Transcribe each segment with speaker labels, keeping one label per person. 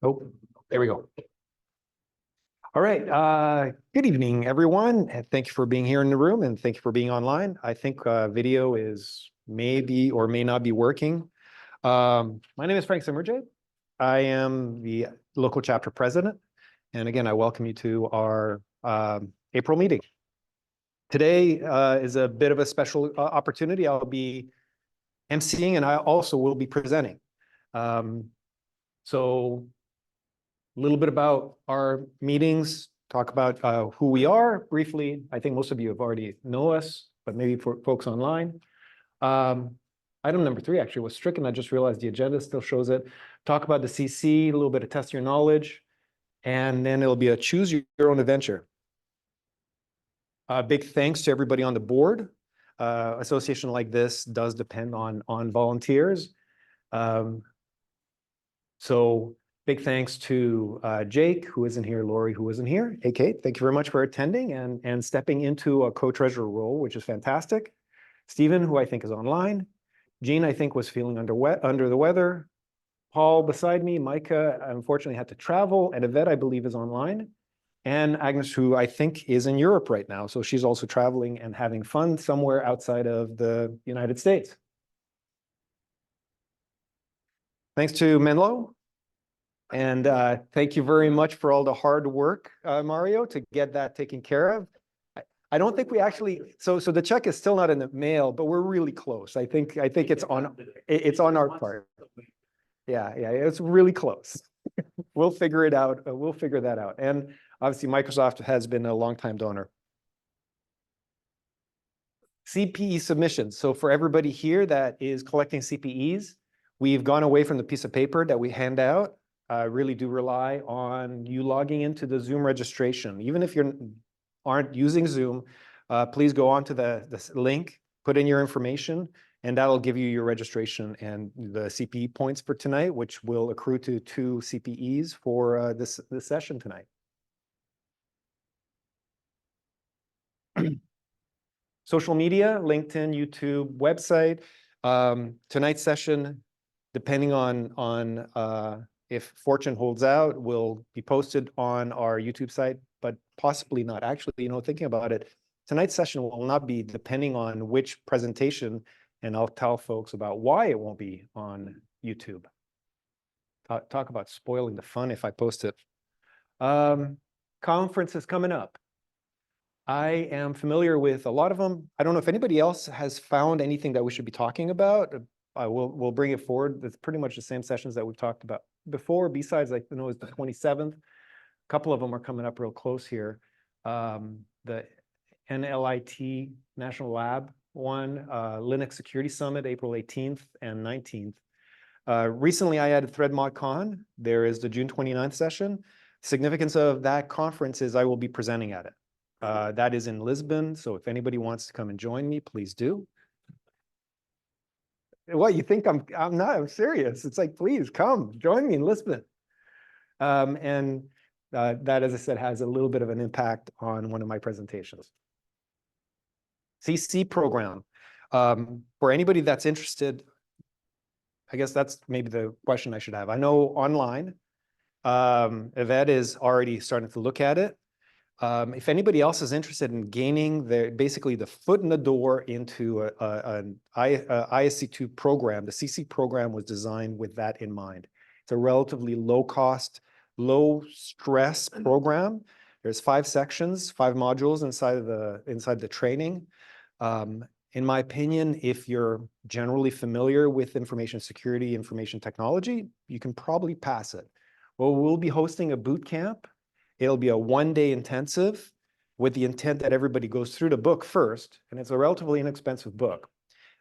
Speaker 1: Oh, there we go. All right. Good evening, everyone. And thank you for being here in the room, and thank you for being online. I think video is maybe or may not be working. My name is Frank Simorjay. I am the local chapter president. And again, I welcome you to our April meeting. Today is a bit of a special opportunity. I'll be emceeing, and I also will be presenting. So a little bit about our meetings, talk about who we are briefly. I think most of you have already know us, but maybe for folks online. Item number 3 actually was stricken. I just realized the agenda still shows it. Talk about the CC, a little bit of test your knowledge, and then it'll be a choose your own adventure. Big thanks to everybody on the board. Association like this does depend on volunteers. So big thanks to Jake, who isn't here, Lori, who isn't here. Hey, Kate, thank you very much for attending and stepping into a co-treasurer role, which is fantastic. Stephen, who I think is online. Jean, I think, was feeling under the weather. Paul beside me. Micah, unfortunately, had to travel. And Yvette, I believe, is online. And Agnes, who I think is in Europe right now. So she's also traveling and having fun somewhere outside of the United States. Thanks to Menlo. And thank you very much for all the hard work, Mario, to get that taken care of. I don't think we actually, so the check is still not in the mail, but we're really close. I think it's on our part. Yeah, it's really close. We'll figure it out. We'll figure that out. And obviously, Microsoft has been a longtime donor. CPE submissions. So for everybody here that is collecting CPEs, we've gone away from the piece of paper that we hand out. Really do rely on you logging into the Zoom registration. Even if you aren't using Zoom, please go on to the link, put in your information, and that'll give you your registration and the CPE points for tonight, which will accrue to 2 CPEs for this session tonight. Social media, LinkedIn, YouTube, website. Tonight's session, depending on if fortune holds out, will be posted on our YouTube site, but possibly not. Actually, thinking about it, tonight's session will not be, depending on which presentation, and I'll tell folks about why it won't be on YouTube. Talk about spoiling the fun if I post it. Conferences coming up. I am familiar with a lot of them. I don't know if anybody else has found anything that we should be talking about. We'll bring it forward. It's pretty much the same sessions that we've talked about before. Besides, I know it's the 27th. A couple of them are coming up real close here. The NLIT National Lab one, Linux Security Summit, April 18th and 19th. Recently, I added ThreadModCon. There is the June 29th session. Significance of that conference is I will be presenting at it. That is in Lisbon. So if anybody wants to come and join me, please do. What, you think I'm not? I'm serious. It's like, please come join me in Lisbon. And that, as I said, has a little bit of an impact on one of my presentations. CC program. For anybody that's interested, I guess that's maybe the question I should have. I know online, Yvette is already starting to look at it. If anybody else is interested in gaining basically the foot in the door into an ISC2 program, the CC program was designed with that in mind. It's a relatively low cost, low stress program. There's 5 sections, 5 modules inside the training. In my opinion, if you're generally familiar with information security, information technology, you can probably pass it. Well, we'll be hosting a boot camp. It'll be a 1-day intensive with the intent that everybody goes through the book first, and it's a relatively inexpensive book.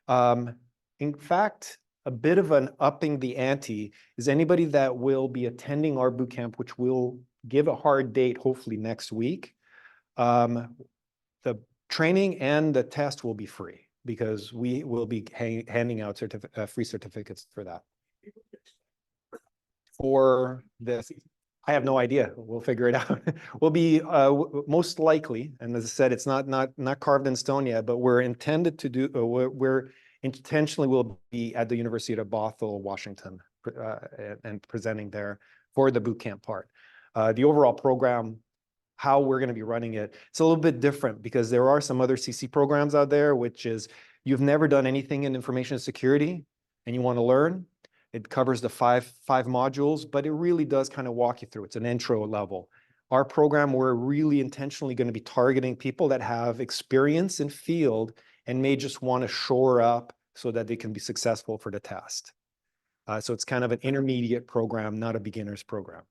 Speaker 1: In fact, a bit of an upping the ante is anybody that will be attending our boot camp, which will give a hard date, hopefully next week. The training and the test will be free because we will be handing out free certificates for that. For this, I have no idea. We'll figure it out. We'll be most likely, and as I said, it's not carved in stone yet, but we're intended to do. We're intentionally will be at the University of Bothell, Washington, and presenting there for the bootcamp part. The overall program, how we're going to be running it, it's a little bit different because there are some other CC programs out there, which is you've never done anything in information security and you want to learn. It covers the five modules, but it really does kind of walk you through. It's an intro level. Our program, we're really intentionally going to be targeting people that have experience in field and may just want to shore up so that they can be successful for the test. So it's kind of an intermediate program, not a beginner's program.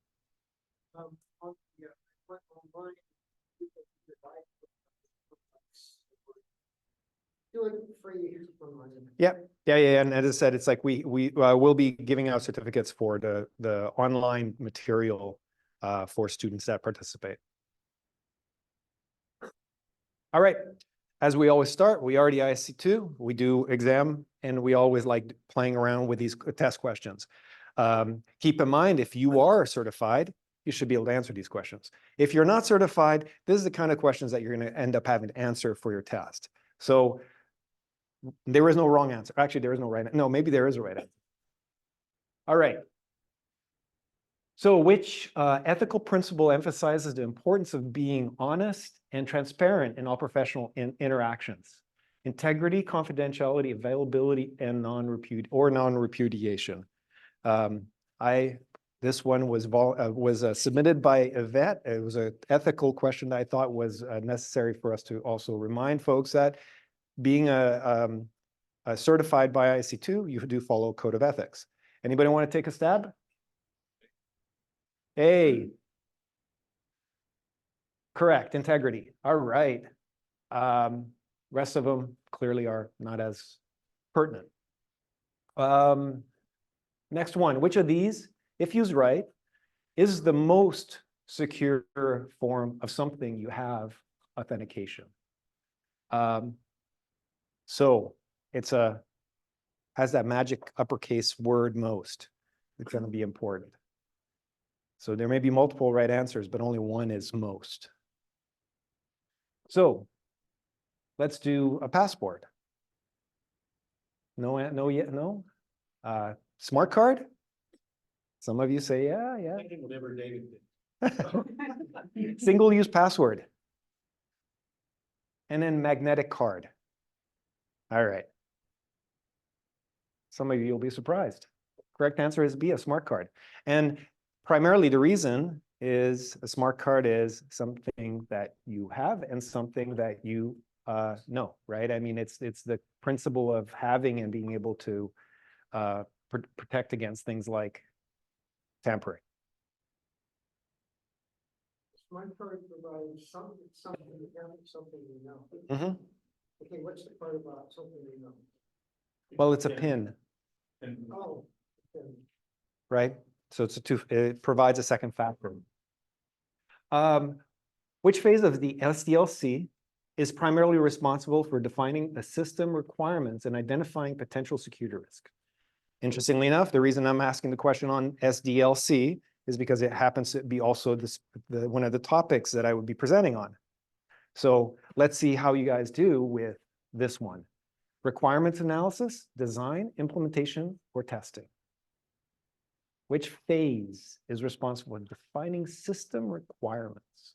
Speaker 1: Yeah. And as I said, it's like we will be giving out certificates for the online material for students that participate. All right. As we always start, we already ISC2, we do exam, and we always like playing around with these test questions. Keep in mind, if you are certified, you should be able to answer these questions. If you're not certified, this is the kind of questions that you're going to end up having to answer for your test. So there is no wrong answer. Actually, there is no right answer. No, maybe there is a right answer. All right. So which ethical principle emphasizes the importance of being honest and transparent in all professional interactions? Integrity, confidentiality, availability, and non-repudiation. This one was submitted by Yvette. It was an ethical question that I thought was necessary for us to also remind folks that being certified by IC2, you do follow a code of ethics. Anybody want to take a stab? A. Correct, integrity. All right. Rest of them clearly are not as pertinent. Next one, which of these, if used right, is the most secure form of something you have authentication? So it's has that magic uppercase word most. It's going to be important. So there may be multiple right answers, but only one is most. So let's do a passport. No. Smart card? Some of you say, yeah.
Speaker 2: Whatever David did.
Speaker 1: Single-use password. And then magnetic card. All right. Some of you will be surprised. Correct answer is B, a smart card. And primarily the reason is a smart card is something that you have and something that you know, right? I mean, it's the principle of having and being able to protect against things like tampering.
Speaker 2: Smart card provides something you have, something you know.
Speaker 1: Mm-hmm.
Speaker 2: Okay, what's the part about something you know?
Speaker 1: Well, it's a PIN.
Speaker 2: Oh, okay.
Speaker 1: Right? So it provides a second factor. Which phase of the SDLC is primarily responsible for defining the system requirements and identifying potential security risk? Interestingly enough, the reason I'm asking the question on SDLC is because it happens to be also one of the topics that I would be presenting on. So let's see how you guys do with this one. Requirements analysis, design, implementation, or testing? Which phase is responsible for defining system requirements?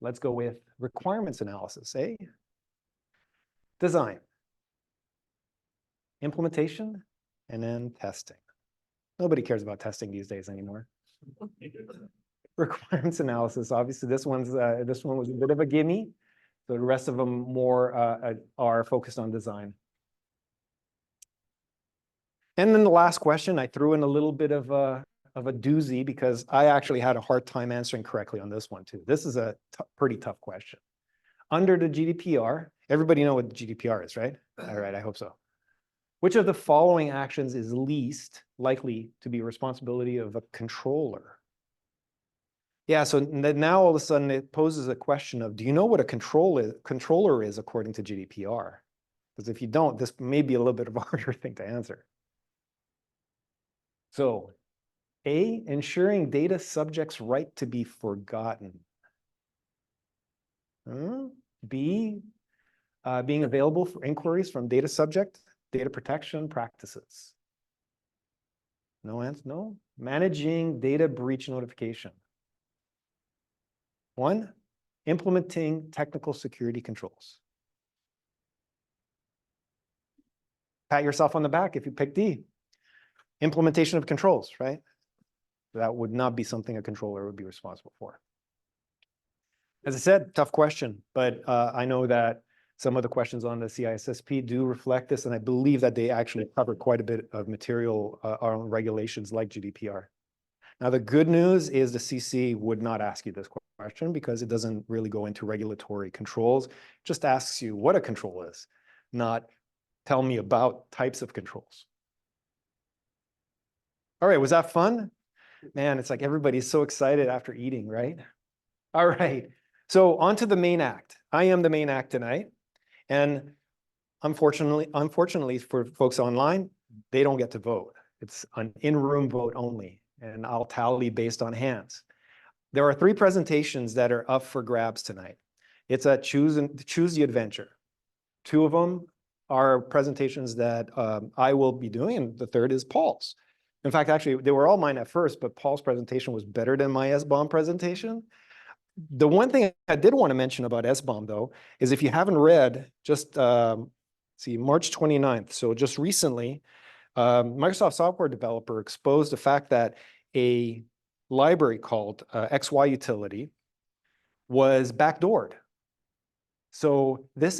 Speaker 1: Let's go with requirements analysis, eh? Design, implementation, and then testing. Nobody cares about testing these days anymore. Requirements analysis, obviously this one was a bit of a gimme. So the rest of them more are focused on design. And then the last question, I threw in a little bit of a doozy because I actually had a hard time answering correctly on this one too. This is a pretty tough question. Under the GDPR, everybody know what the GDPR is, right? All right, I hope so. Which of the following actions is least likely to be responsibility of a controller? Yeah, so now all of a sudden it poses a question of, do you know what a controller is according to GDPR? Because if you don't, this may be a little bit of a harder thing to answer. So, A, ensuring data subject's right to be forgotten. B, being available for inquiries from data subject, data protection practices. No answer, no. Managing data breach notification. 1, implementing technical security controls. Pat yourself on the back if you pick D. Implementation of controls, right? That would not be something a controller would be responsible for. As I said, tough question, but I know that some of the questions on the CISSP do reflect this, and I believe that they actually cover quite a bit of material on regulations like GDPR. Now, the good news is the CC would not ask you this question because it doesn't really go into regulatory controls. It just asks you what a control is, not tell me about types of controls. All right, was that fun? Man, it's like everybody's so excited after eating, right? All right, so on to the main act. I am the main act tonight. And unfortunately for folks online, they don't get to vote. It's an in-room vote only, and I'll tally based on hands. There are 3 presentations that are up for grabs tonight. It's a choose the adventure. 2 of them are presentations that I will be doing, and the third is Paul's. In fact, actually, they were all mine at first, but Paul's presentation was better than my SBOM presentation. The one thing I did want to mention about SBOM, though, is if you haven't read, just see, March 29th, so just recently, Microsoft software developer exposed the fact that a library called XY utility was backdoored. So this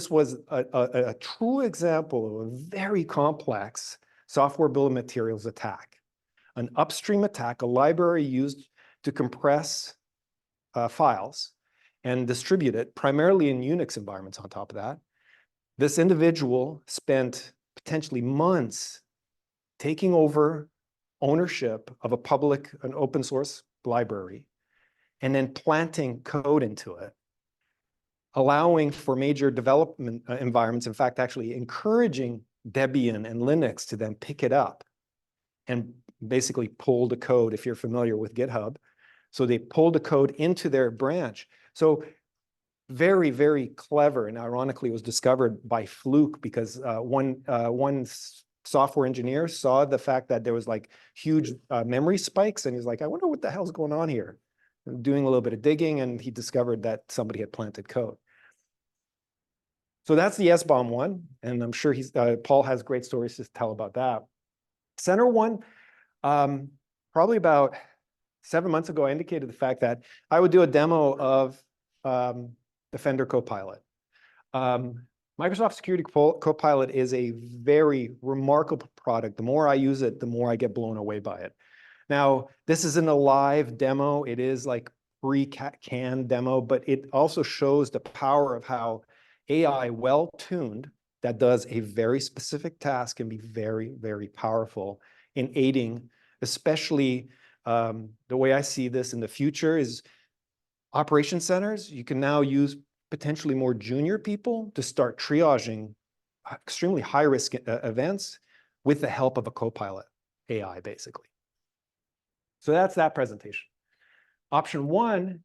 Speaker 1: was a true example of a very complex software bill of materials attack. An upstream attack, a library used to compress files and distribute it primarily in Unix environments on top of that. This individual spent potentially months taking over ownership of an open source library, and then planting code into it, allowing for major development environments, in fact, actually encouraging Debian and Linux to then pick it up and basically pull the code, if you're familiar with GitHub. So they pulled the code into their branch. So very, very clever, and ironically, it was discovered by fluke because one software engineer saw the fact that there was like huge memory spikes, and he's like, I wonder what the hell's going on here. And doing a little bit of digging, and he discovered that somebody had planted code. So that's the SBOM one, and I'm sure Paul has great stories to tell about that. Center one, probably about 7 months ago, I indicated the fact that I would do a demo of Defender Copilot. Microsoft Security Copilot is a very remarkable product. The more I use it, the more I get blown away by it. Now, this isn't a live demo. It is like pre-canned demo, but it also shows the power of how AI well-tuned that does a very specific task can be very, very powerful in aiding, especially the way I see this in the future is operation centers. You can now use potentially more junior people to start triaging extremely high-risk events with the help of a Copilot AI, basically. So that's that presentation. Option one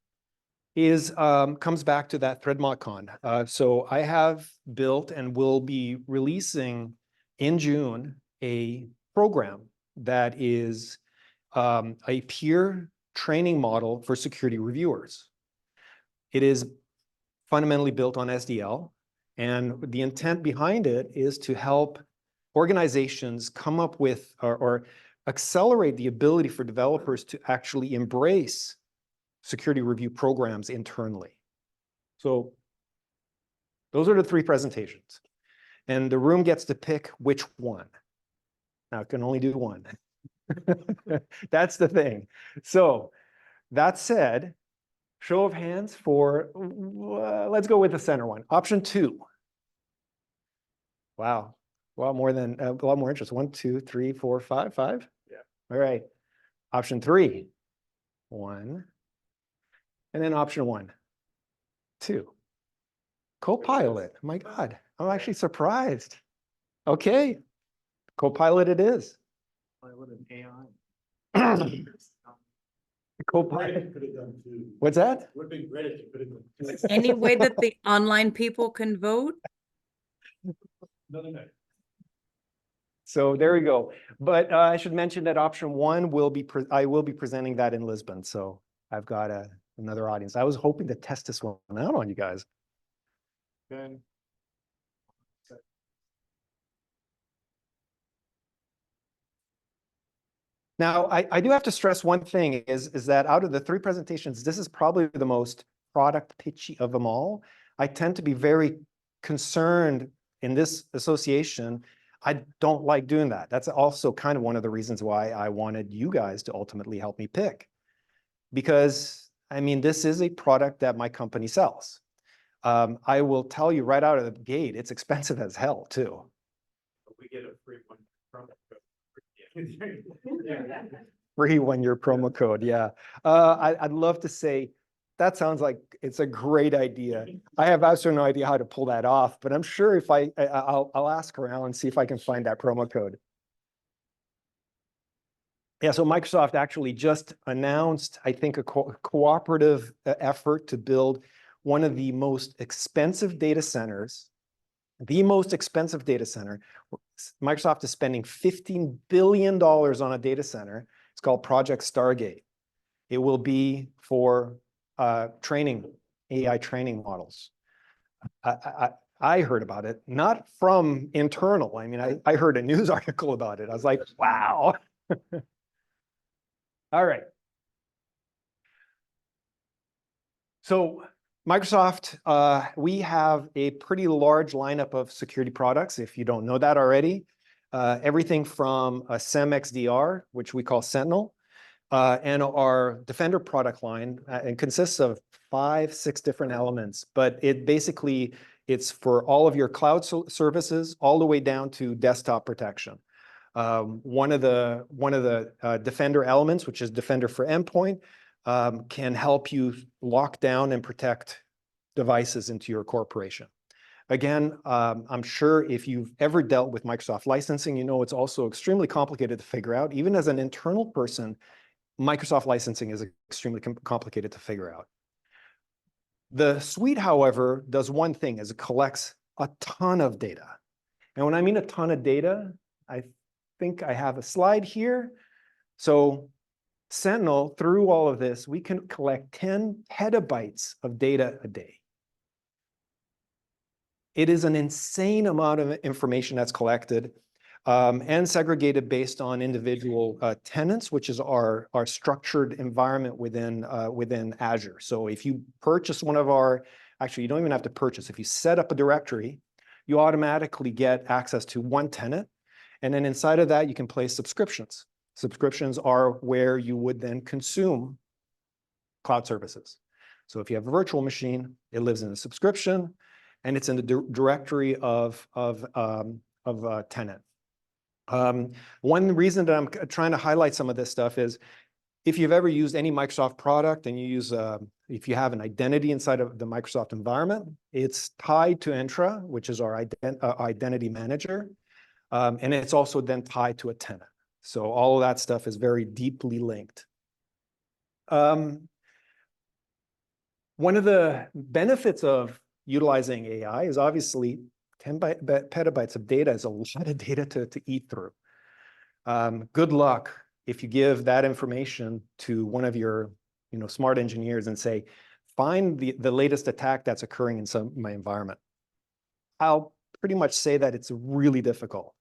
Speaker 1: is comes back to that ThreadModCon. So I have built and will be releasing in June a program that is a peer training model for security reviewers. It is fundamentally built on SDL, and the intent behind it is to help organizations come up with or accelerate the ability for developers to actually embrace security review programs internally. So those are the 3 presentations, and the room gets to pick which one. Now it can only do one. That's the thing. So that said, show of hands for, let's go with the center one. Option 2. Wow, a lot more interest. 1, 2, 3, 4, 5, 5. Yeah. All right. Option 3. 1. And then option 1, 2. Copilot. My God, I'm actually surprised. Okay, Copilot it is.
Speaker 2: Pilot and AI.
Speaker 1: Copilot.
Speaker 2: Could have done too.
Speaker 1: What's that?
Speaker 2: Would have been great if you could have done.
Speaker 3: Any way that the online people can vote?
Speaker 2: No.
Speaker 1: So there we go. But I should mention that option one will be, I will be presenting that in Lisbon. So I've got another audience. I was hoping to test this one out on you guys.
Speaker 2: Then.
Speaker 1: Now, I do have to stress one thing is that out of the three presentations, this is probably the most product pitchy of them all. I tend to be very concerned in this association. I don't like doing that. That's also kind of one of the reasons why I wanted you guys to ultimately help me pick. Because, I mean, this is a product that my company sells. I will tell you right out of the gate, it's expensive as hell, too.
Speaker 2: We get a free one from
Speaker 1: Free one-year promo code, yeah. I'd love to say, that sounds like it's a great idea. I have absolutely no idea how to pull that off, but I'm sure if I'll ask around and see if I can find that promo code. Yeah, so Microsoft actually just announced, I think, a cooperative effort to build one of the most expensive data centers, the most expensive data center. Microsoft is spending $15 billion on a data center. It's called Project Stargate. It will be for training, AI training models. I heard about it, not from internal. I mean, I heard a news article about it. I was like, wow. All right. So Microsoft, we have a pretty large lineup of security products, if you don't know that already. Everything from a SIEM XDR, which we call Sentinel, and our Defender product line. It consists of 5-6 different elements, but it's for all of your cloud services, all the way down to desktop protection. One of the Defender elements, which is Defender for Endpoint, can help you lock down and protect devices into your corporation. Again, I'm sure if you've ever dealt with Microsoft licensing, you know it's also extremely complicated to figure out. Even as an internal person, Microsoft licensing is extremely complicated to figure out. The suite, however, does one thing, is it collects a ton of data. And when I mean a ton of data, I think I have a slide here. So Sentinel, through all of this, we can collect 10 petabytes of data a day. It is an insane amount of information that's collected and segregated based on individual tenants, which is our structured environment within Azure. So if you purchase one of actually, you don't even have to purchase. If you set up a directory, you automatically get access to one tenant. And then inside of that, you can place subscriptions. Subscriptions are where you would then consume cloud services. So if you have a virtual machine, it lives in a subscription, and it's in the directory of a tenant. One reason that I'm trying to highlight some of this stuff is if you've ever used any Microsoft product and you use, if you have an identity inside of the Microsoft environment, it's tied to Entra, which is our identity manager. And it's also then tied to a tenant. So all of that stuff is very deeply linked. One of the benefits of utilizing AI is obviously 10 petabytes of data is a lot of data to eat through. Good luck if you give that information to one of your smart engineers and say, find the latest attack that's occurring in my environment. I'll pretty much say that it's really difficult.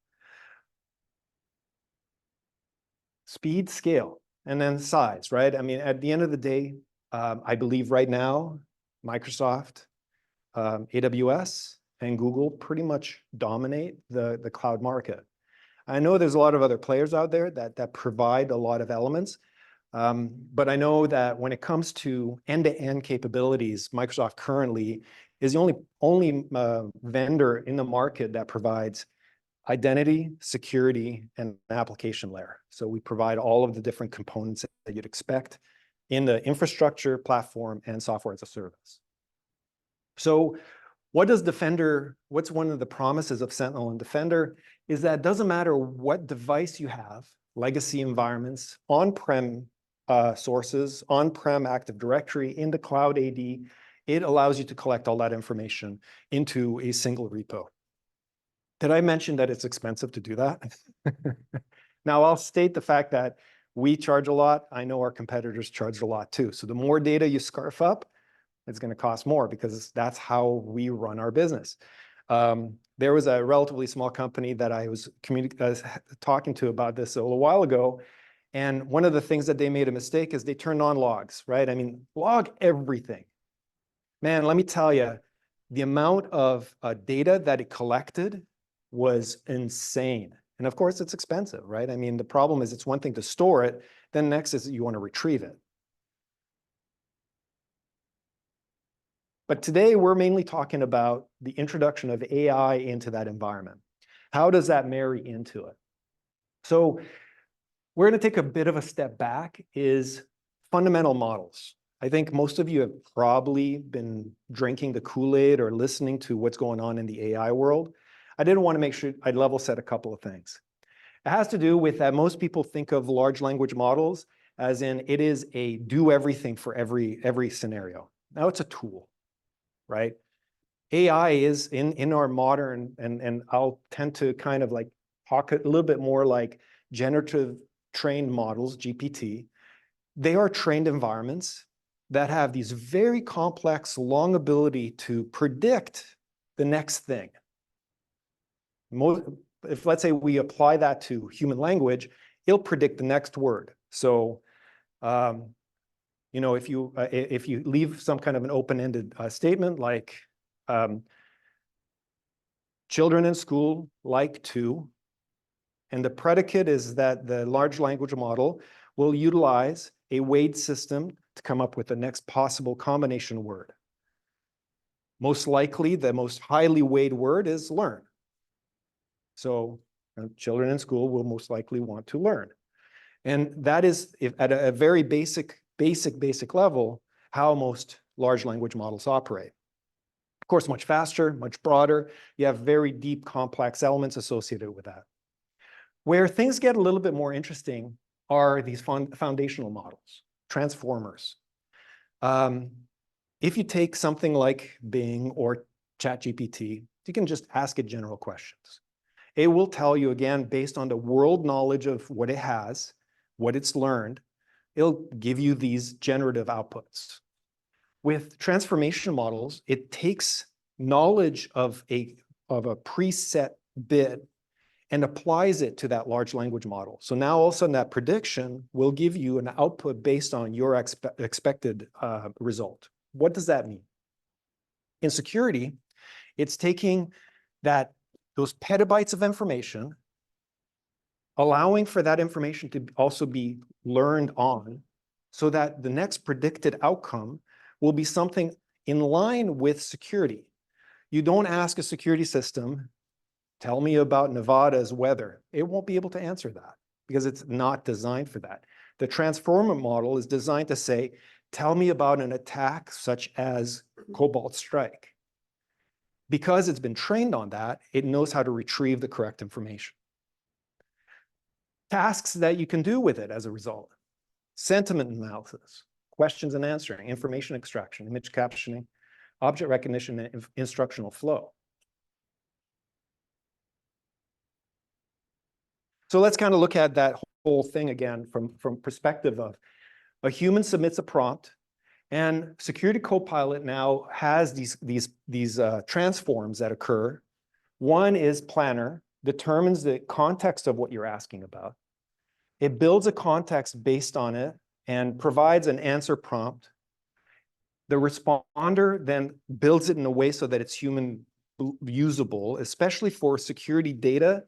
Speaker 1: Speed, scale, and then size, right? I mean, at the end of the day, I believe right now, Microsoft, AWS, and Google pretty much dominate the cloud market. I know there's a lot of other players out there that provide a lot of elements, but I know that when it comes to end-to-end capabilities, Microsoft currently is the only vendor in the market that provides identity, security, and application layer. So we provide all of the different components that you'd expect in the infrastructure, platform, and software as a service. So what does Defender, what's one of the promises of Sentinel and Defender is that it doesn't matter what device you have, legacy environments, on-prem sources, on-prem Active Directory, in the cloud AD, it allows you to collect all that information into a single repo. Did I mention that it's expensive to do that? Now, I'll state the fact that we charge a lot. I know our competitors charge a lot too. So the more data you scarf up, it's going to cost more because that's how we run our business. There was a relatively small company that I was talking to about this a little while ago. And one of the things that they made a mistake is they turned on logs, right? I mean, log everything. Man, let me tell you, the amount of data that it collected was insane. And of course, it's expensive, right? I mean, the problem is it's one thing to store it, then next is you want to retrieve it. But today, we're mainly talking about the introduction of AI into that environment. How does that marry into it? So we're going to take a bit of a step back, is fundamental models. I think most of you have probably been drinking the Kool-Aid or listening to what's going on in the AI world. I didn't want to make sure I level set a couple of things. It has to do with that most people think of large language models as in it is a do everything for every scenario. Now it's a tool, right? AI is in our modern, and I'll tend to kind of like talk a little bit more like generative trained models, GPT. They are trained environments that have these very complex, long ability to predict the next thing. If let's say we apply that to human language, it'll predict the next word. So, you know, if you leave some kind of an open-ended statement like children in school like to, and the predicate is that the large language model will utilize a weight system to come up with the next possible combination word. Most likely, the most highly weighed word is learn. So children in school will most likely want to learn. And that is, if at a very basic level, how most large language models operate. Of course, much faster, much broader. You have very deep, complex elements associated with that. Where things get a little bit more interesting are these foundational models, transformers. If you take something like Bing or ChatGPT, you can just ask it general questions. It will tell you, again, based on the world knowledge of what it has, what it's learned, it'll give you these generative outputs. With transformation models, it takes knowledge of a preset bit and applies it to that large language model. So now all of a sudden that prediction will give you an output based on your expected result. What does that mean? In security, it's taking those petabytes of information, allowing for that information to also be learned on, so that the next predicted outcome will be something in line with security. You don't ask a security system, tell me about Nevada's weather. It won't be able to answer that because it's not designed for that. The transformer model is designed to say, tell me about an attack such as Cobalt Strike. Because it's been trained on that, it knows how to retrieve the correct information. Tasks that you can do with it as a result: sentiment analysis, questions and answering, information extraction, image captioning, object recognition, and instructional flow. So let's kind of look at that whole thing again from perspective of a human submits a prompt, and Security Copilot now has these transforms that occur. One is planner, determines the context of what you're asking about. It builds a context based on it and provides an answer prompt. The responder then builds it in a way so that it's human usable, especially for security data.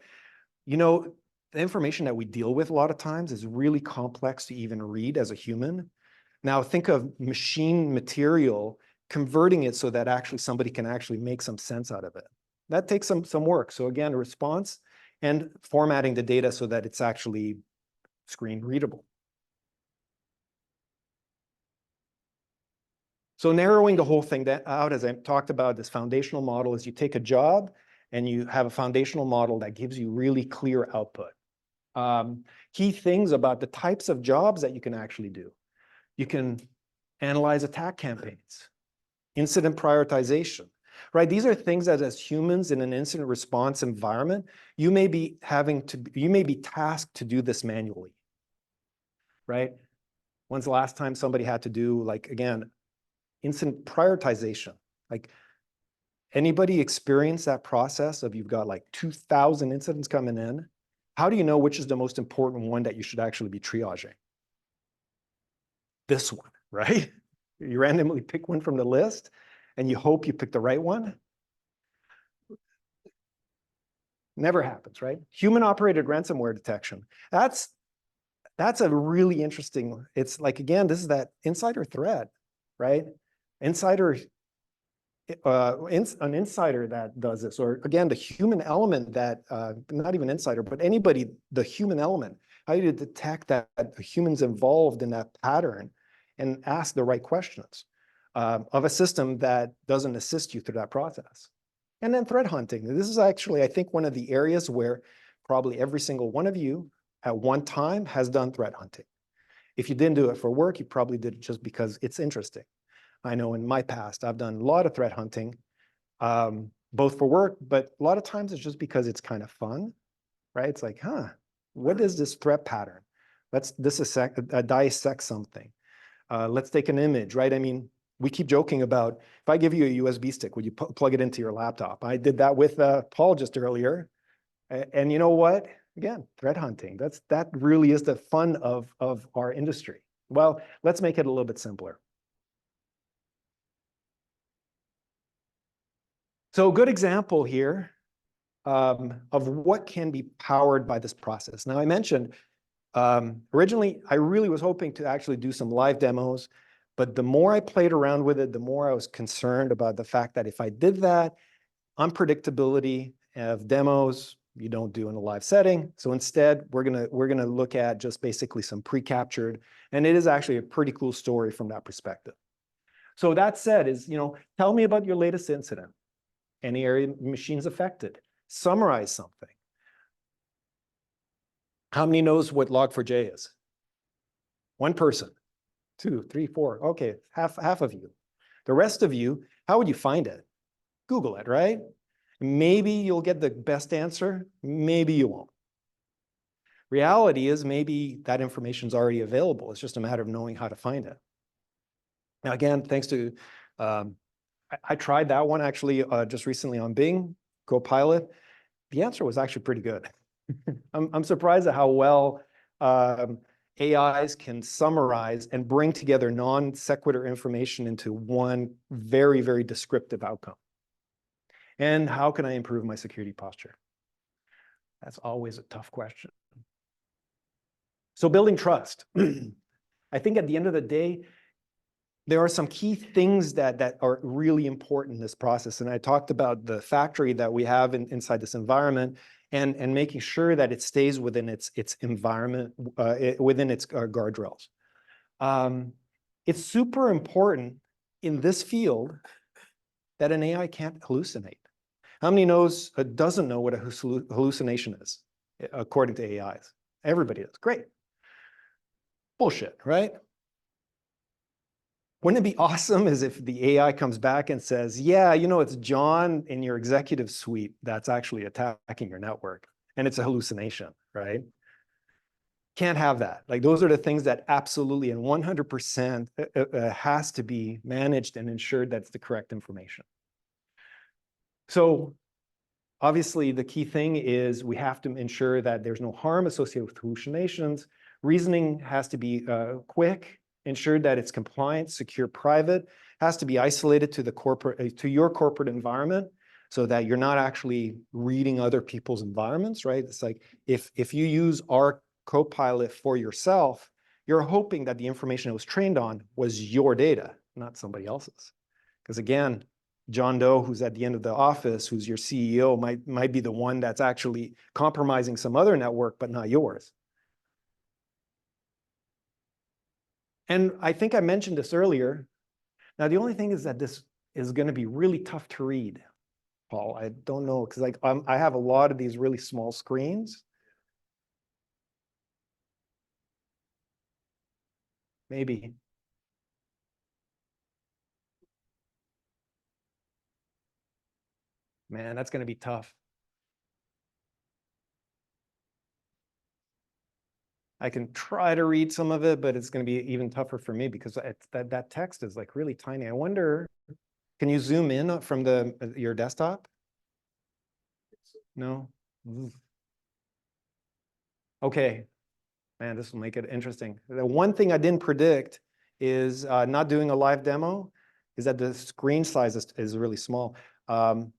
Speaker 1: You know, the information that we deal with a lot of times is really complex to even read as a human. Now think of machine material, converting it so that actually somebody can actually make some sense out of it. That takes some work. So again, a response and formatting the data so that it's actually screen readable. So narrowing the whole thing out, as I talked about, this foundational model is you take a job and you have a foundational model that gives you really clear output. Key things about the types of jobs that you can actually do. You can analyze attack campaigns, incident prioritization. right? These are things that as humans in an incident response environment, you may be tasked to do this manually, right? When's the last time somebody had to do, like, again, incident prioritization? Like, anybody experience that process of you've got like 2,000 incidents coming in? How do you know which is the most important one that you should actually be triaging? This one, right? You randomly pick one from the list and you hope you pick the right one. Never happens, right? Human operated ransomware detection. That's a really interesting, it's like, again, this is that insider threat, right? Insider, an insider that does this, or again, the human element that, not even insider, but anybody, the human element, how do you detect that a human's involved in that pattern and ask the right questions of a system that doesn't assist you through that process? And then threat hunting. This is actually, I think, one of the areas where probably every single one of you at one time has done threat hunting. If you didn't do it for work, you probably did it just because it's interesting. I know in my past, I've done a lot of threat hunting, both for work, but a lot of times it's just because it's kind of fun, right? It's like, what is this threat pattern? Let's dissect something. Let's take an image, right? I mean, we keep joking about, if I give you a USB stick, would you plug it into your laptop? I did that with Paul just earlier. And you know what? Again, threat hunting. That really is the fun of our industry. Well, let's make it a little bit simpler. So a good example here of what can be powered by this process. Now, I mentioned originally, I really was hoping to actually do some live demos, but the more I played around with it, the more I was concerned about the fact that if I did that, unpredictability of demos, you don't do in a live setting. So instead, we're gonna look at just basically some pre-captured, and it is actually a pretty cool story from that perspective. So that said, tell me about your latest incident. Any area machines affected? Summarize something. How many knows what log4j is? One person, 2, 3, 4. Okay, half of you. The rest of you, how would you find it? Google it, right? Maybe you'll get the best answer, maybe you won't. Reality is maybe that information is already available. It's just a matter of knowing how to find it. Now, again, thanks to, I tried that one actually just recently on Bing, Copilot. The answer was actually pretty good. I'm surprised at how well AIs can summarize and bring together non sequitur information into one very, very descriptive outcome. And how can I improve my security posture? That's always a tough question. So building trust. I think at the end of the day, there are some key things that are really important in this process. And I talked about the factory that we have inside this environment and making sure that it stays within its environment, within its guardrails. It's super important in this field that an AI can't hallucinate. How many doesn't know what a hallucination is, according to AIs? Everybody does. Great. Bullshit, right? Wouldn't it be awesome as if the AI comes back and says, yeah, it's John in your executive suite that's actually attacking your network, and it's a hallucination, right? Can't have that. Like, those are the things that absolutely and 100% has to be managed and ensured that's the correct information. So obviously, the key thing is we have to ensure that there's no harm associated with hallucinations. Reasoning has to be quick, ensured that it's compliant, secure, private, has to be isolated to your corporate environment so that you're not actually reading other people's environments, right? It's like if you use our Copilot for yourself, you're hoping that the information it was trained on was your data, not somebody else's. Because again, John Doe, who's at the end of the office, who's your CEO, might be the one that's actually compromising some other network, but not yours. And I think I mentioned this earlier. Now, the only thing is that this is going to be really tough to read, Paul. I don't know, because I have a lot of these really small screens. Maybe. Man, that's going to be tough. I can try to read some of it, but it's going to be even tougher for me because that text is like really tiny. I wonder, can you zoom in from your desktop? No? Okay. Man, this will make it interesting. The one thing I didn't predict is not doing a live demo is that the screen size is really small. All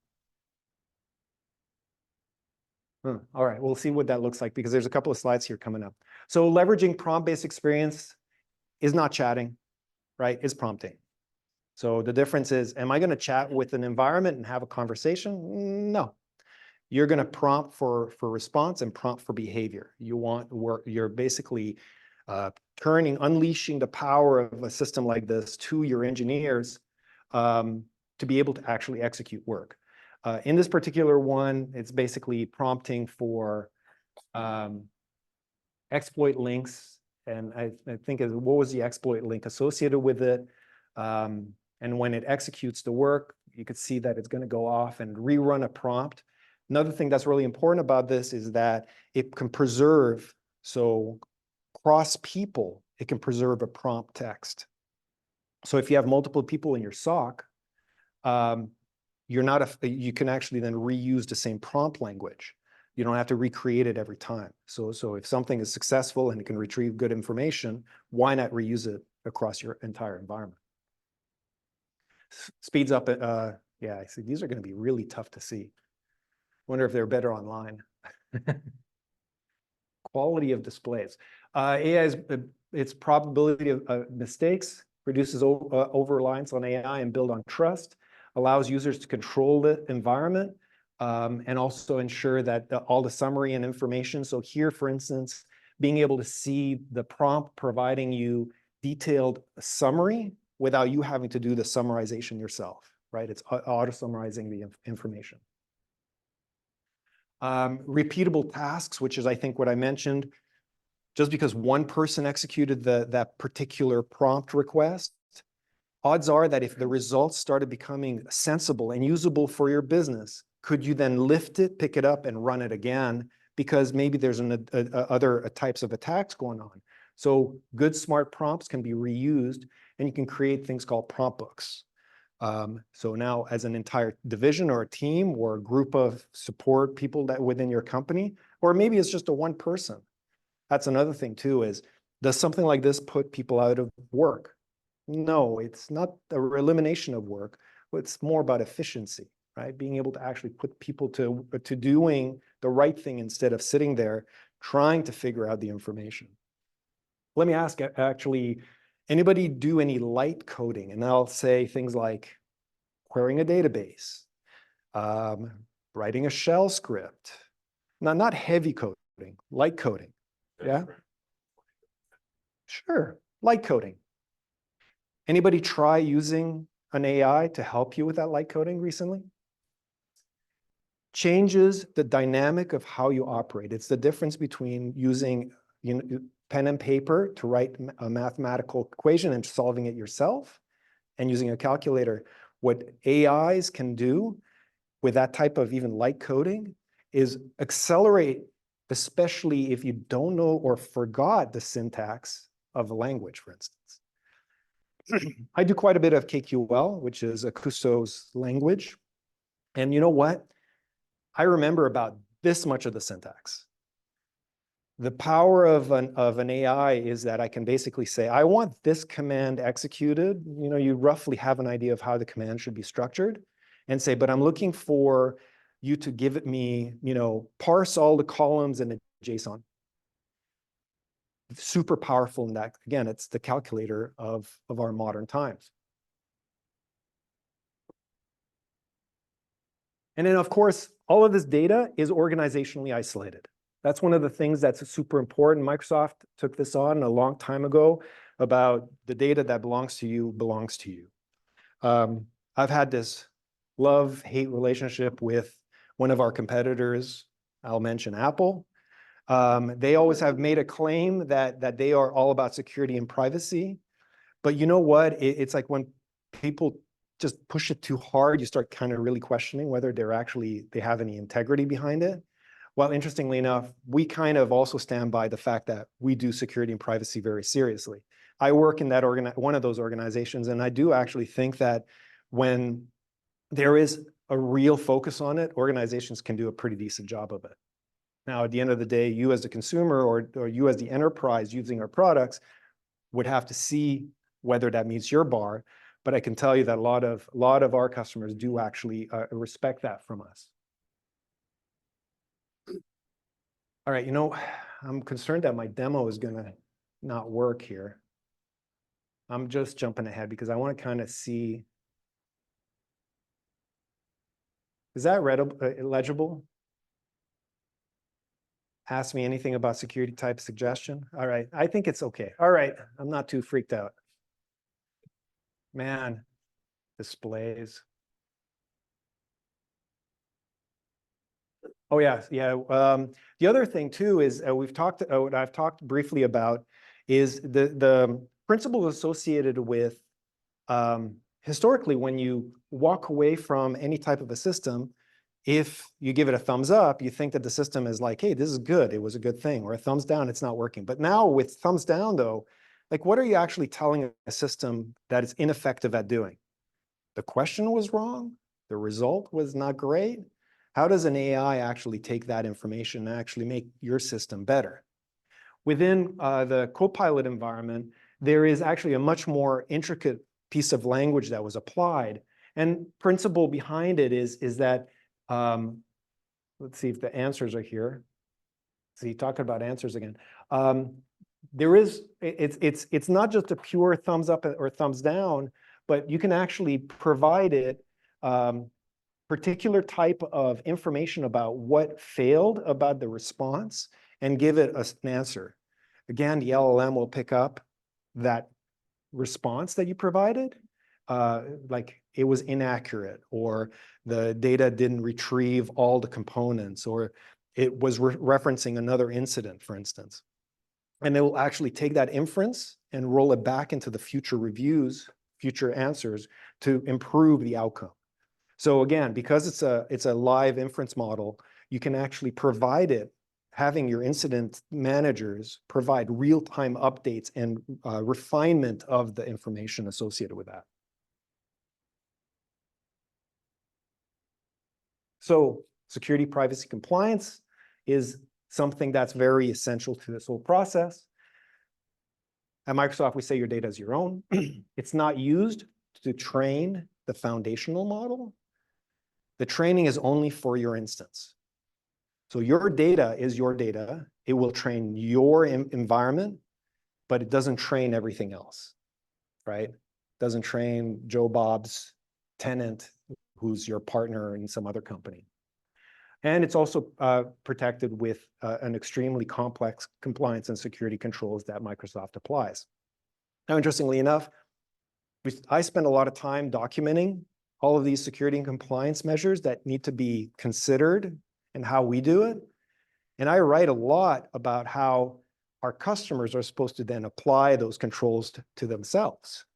Speaker 1: right, we'll see what that looks like because there's a couple of slides here coming up. So leveraging prompt-based experience is not chatting, right? It's prompting. So the difference is, am I going to chat with an environment and have a conversation? No. You're going to prompt for response and prompt for behavior. You're basically unleashing the power of a system like this to your engineers to be able to actually execute work. In this particular one, it's basically prompting for exploit links. And I think what was the exploit link associated with it? And when it executes the work, you could see that it's going to go off and rerun a prompt. Another thing that's really important about this is that it can preserve, so cross people, it can preserve a prompt text. So if you have multiple people in your SOC, you can actually then reuse the same prompt language. You don't have to recreate it every time. So if something is successful and it can retrieve good information, why not reuse it across your entire environment? Speeds up, yeah, I see these are going to be really tough to see. Wonder if they're better online. Quality of displays. AI is its probability of mistakes, reduces over-reliance on AI and build on trust, allows users to control the environment, and also ensure that all the summary and information. So here, for instance, being able to see the prompt providing you detailed summary without you having to do the summarization yourself, right? It's auto-summarizing the information. Repeatable tasks, which is, I think, what I mentioned. Just because one person executed that particular prompt request, odds are that if the results started becoming sensible and usable for your business, could you then lift it, pick it up, and run it again? Because maybe there's other types of attacks going on. So good, smart prompts can be reused, and you can create things called prompt books. So now as an entire division or a team or a group of support people that within your company, or maybe it's just a one person. That's another thing too, is does something like this put people out of work? No, it's not the elimination of work. It's more about efficiency, right? Being able to actually put people to doing the right thing instead of sitting there trying to figure out the information. Let me ask, actually, anybody do any light coding? And I'll say things like querying a database, writing a shell script. Not heavy coding, light coding. Yeah? Sure, light coding. Anybody try using an AI to help you with that light coding recently? Changes the dynamic of how you operate. It's the difference between using pen and paper to write a mathematical equation and solving it yourself and using a calculator. What AIs can do with that type of even light coding is accelerate, especially if you don't know or forgot the syntax of a language, for instance. I do quite a bit of KQL, which is a Cousteau's language. And you know what? I remember about this much of the syntax. The power of an AI is that I can basically say, I want this command executed. You roughly have an idea of how the command should be structured and say, but I'm looking for you to give it me, parse all the columns in a JSON. Super powerful in that. Again, it's the calculator of our modern times. And then, of course, all of this data is organizationally isolated. That's one of the things that's super important. Microsoft took this on a long time ago about the data that belongs to you belongs to you. I've had this love-hate relationship with one of our competitors. I'll mention Apple. They always have made a claim that they are all about security and privacy. But you know what? It's like when people just push it too hard, you start kind of really questioning whether they have any integrity behind it. Well, interestingly enough, we kind of also stand by the fact that we do security and privacy very seriously. I work in that one of those organizations, and I do actually think that when there is a real focus on it, organizations can do a pretty decent job of it. Now, at the end of the day, you as a consumer or you as the enterprise using our products would have to see whether that meets your bar. But I can tell you that a lot of our customers do actually respect that from us. All right, I'm concerned that my demo is gonna not work here. I'm just jumping ahead because I want to kind of see. Is that legible? Ask me anything about security type suggestion. All right, I think it's okay. All right, I'm not too freaked out. Man, displays. Oh yeah. The other thing too is what I've talked briefly about is the principles associated with historically, when you walk away from any type of a system, if you give it a thumbs up, you think that the system is like, hey, this is good, it was a good thing, or a thumbs down, it's not working. But now with thumbs down though, like what are you actually telling a system that it's ineffective at doing? The question was wrong, the result was not great. How does an AI actually take that information and actually make your system better? Within the Copilot environment, there is actually a much more intricate piece of language that was applied. And principle behind it is that, let's see if the answers are here. See, talking about answers again. It's not just a pure thumbs up or thumbs down, but you can actually provide it particular type of information about what failed about the response and give it an answer. Again, the LLM will pick up that response that you provided, like it was inaccurate, or the data didn't retrieve all the components, or it was referencing another incident, for instance. And it will actually take that inference and roll it back into the future reviews, future answers to improve the outcome. So again, because it's a live inference model, you can actually provide it, having your incident managers provide real-time updates and refinement of the information associated with that. So security, privacy, compliance is something that's very essential to this whole process. At Microsoft, we say your data is your own. It's not used to train the foundational model. The training is only for your instance. So your data is your data. It will train your environment, but it doesn't train everything else, right? It doesn't train Joe Bob's tenant, who's your partner in some other company. And it's also protected with an extremely complex compliance and security controls that Microsoft applies. Now, interestingly enough, I spend a lot of time documenting all of these security and compliance measures that need to be considered and how we do it. And I write a lot about how our customers are supposed to then apply those controls to themselves.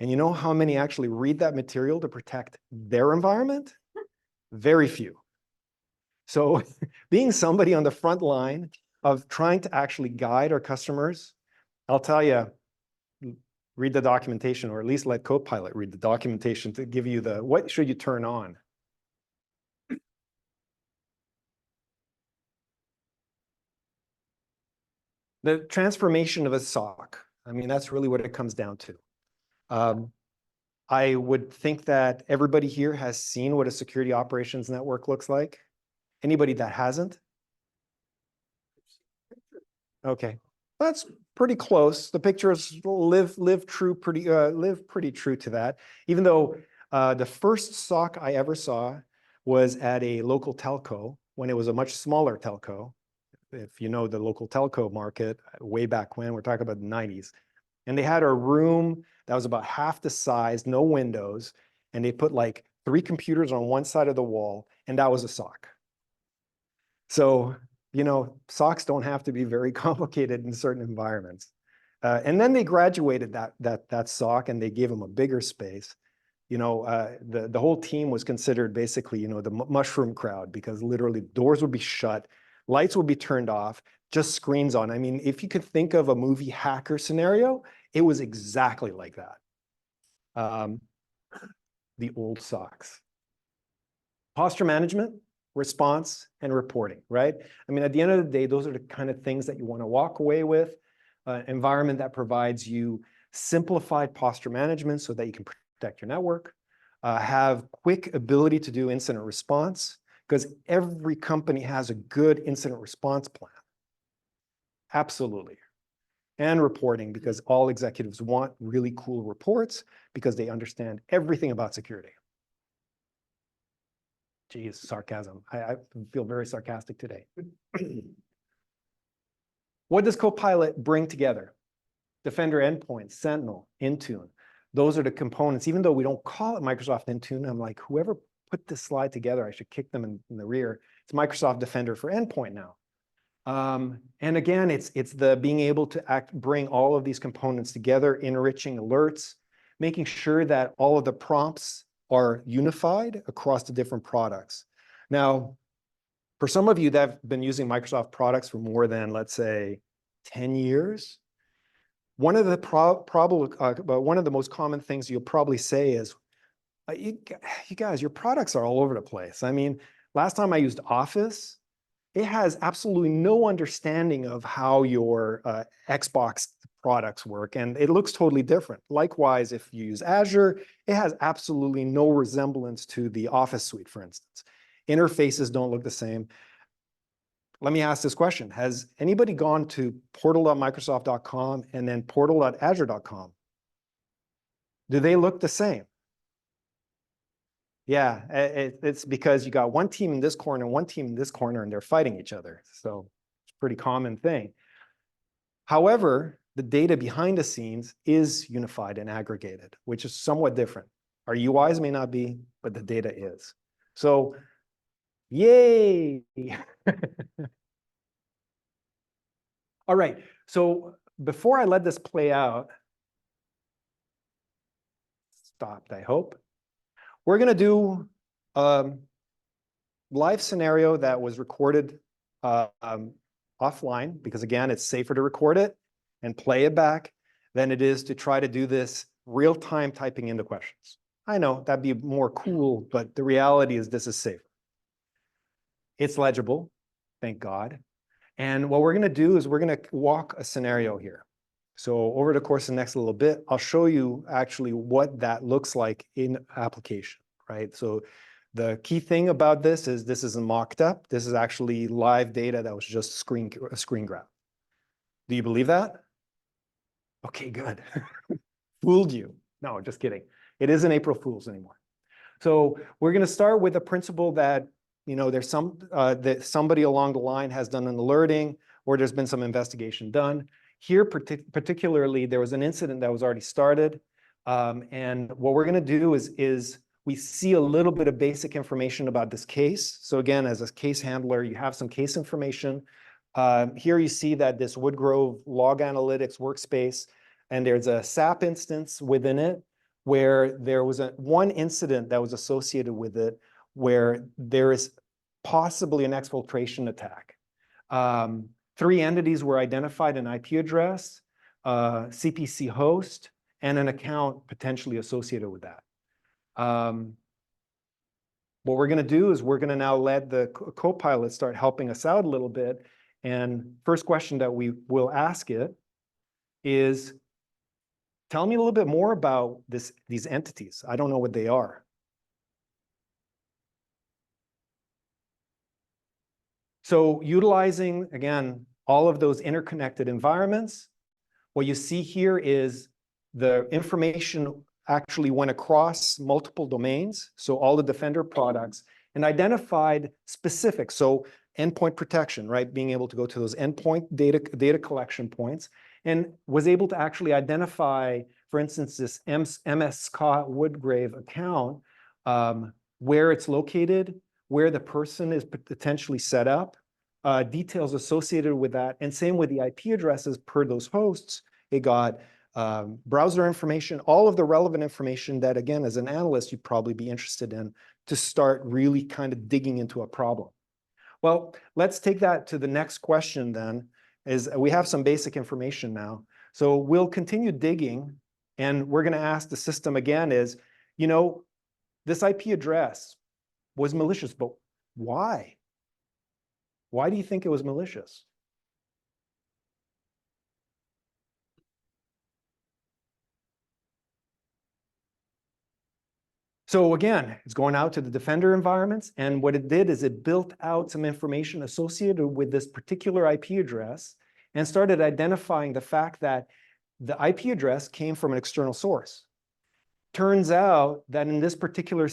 Speaker 1: And you know how many actually read that material to protect their environment? Very few. So being somebody on the front line of trying to actually guide our customers, I'll tell you, read the documentation, or at least let Copilot read the documentation to give you what should you turn on. The transformation of a SOC. I mean, that's really what it comes down to. I would think that everybody here has seen what a security operations network looks like. Anybody that hasn't? Okay, that's pretty close. The pictures live pretty true to that. Even though the first SOC I ever saw was at a local telco when it was a much smaller telco. If you know the local telco market, way back when, we're talking about the 90s. And they had a room that was about half the size, no windows, and they put like 3 computers on one side of the wall, and that was a SOC. So, SOCs don't have to be very complicated in certain environments. And then they graduated that SOC and they gave them a bigger space. The whole team was considered basically, the mushroom crowd, because literally doors would be shut, lights would be turned off, just screens on. I mean, if you could think of a movie hacker scenario, it was exactly like that. The old socks. Posture management, response, and reporting, right? I mean, at the end of the day, those are the kind of things that you want to walk away with. Environment that provides you simplified posture management so that you can protect your network, have quick ability to do incident response, because every company has a good incident response plan. Absolutely. And reporting, because all executives want really cool reports because they understand everything about security. Geez, sarcasm. I feel very sarcastic today. What does Copilot bring together? Defender endpoint, Sentinel, Intune. Those are the components. Even though we don't call it Microsoft Intune, I'm like, whoever put this slide together, I should kick them in the rear. It's Microsoft Defender for Endpoint now. And again, it's the being able to bring all of these components together, enriching alerts, making sure that all of the prompts are unified across the different products. Now, for some of you that have been using Microsoft products for more than, let's say, 10 years, one of the most common things you'll probably say is, you guys, your products are all over the place. I mean, last time I used Office, it has absolutely no understanding of how your Xbox products work, and it looks totally different. Likewise, if you use Azure, it has absolutely no resemblance to the Office suite, for instance. Interfaces don't look the same. Let me ask this question. Has anybody gone to portal.microsoft.com and then portal.azure.com? Do they look the same? Yeah, it's because you got one team in this corner, one team in this corner, and they're fighting each other. So it's a pretty common thing. However, the data behind the scenes is unified and aggregated, which is somewhat different. Our UIs may not be, but the data is. So, yay! All right, so before I let this play out, stopped, I hope. We're gonna do a live scenario that was recorded offline, because again, it's safer to record it and play it back than it is to try to do this real-time typing into questions. I know that'd be more cool, but the reality is this is safer. It's legible, thank God. And what we're gonna do is we're gonna walk a scenario here. So over the course of the next little bit, I'll show you actually what that looks like in application, right? So the key thing about this isn't mocked up. This is actually live data that was just a screen grab. Do you believe that? Okay, good. Fooled you. No, just kidding. It isn't April Fool's anymore. So we're gonna start with a principle that there's that somebody along the line has done an alerting, or there's been some investigation done. Here, particularly, there was an incident that was already started. And what we're gonna do is we see a little bit of basic information about this case. So again, as a case handler, you have some case information. Here you see that this Woodgrove log analytics workspace, and there's a SAP instance within it where there was one incident that was associated with it, where there is possibly an exfiltration attack. 3 entities were identified: an IP address, CPC host, and an account potentially associated with that. What we're gonna do is we're gonna now let the Copilot start helping us out a little bit. And first question that we will ask it is, tell me a little bit more about these entities. I don't know what they are. So utilizing, again, all of those interconnected environments, what you see here is the information actually went across multiple domains, so all the Defender products, and identified specific, so endpoint protection, right? Being able to go to those endpoint data collection points, and was able to actually identify, for instance, this MS Scott Woodgrave account, where it's located, where the person is potentially set up, details associated with that, and same with the IP addresses per those hosts. It got browser information, all of the relevant information that, again, as an analyst, you'd probably be interested in to start really kind of digging into a problem. Well, let's take that to the next question then, is we have some basic information now. So we'll continue digging, and we're going to ask the system again is, you know, this IP address was malicious, but why? Why do you think it was malicious? So again, it's going out to the Defender environments, and what it did is it built out some information associated with this particular IP address and started identifying the fact that the IP address came from an external source. Turns out that in this particular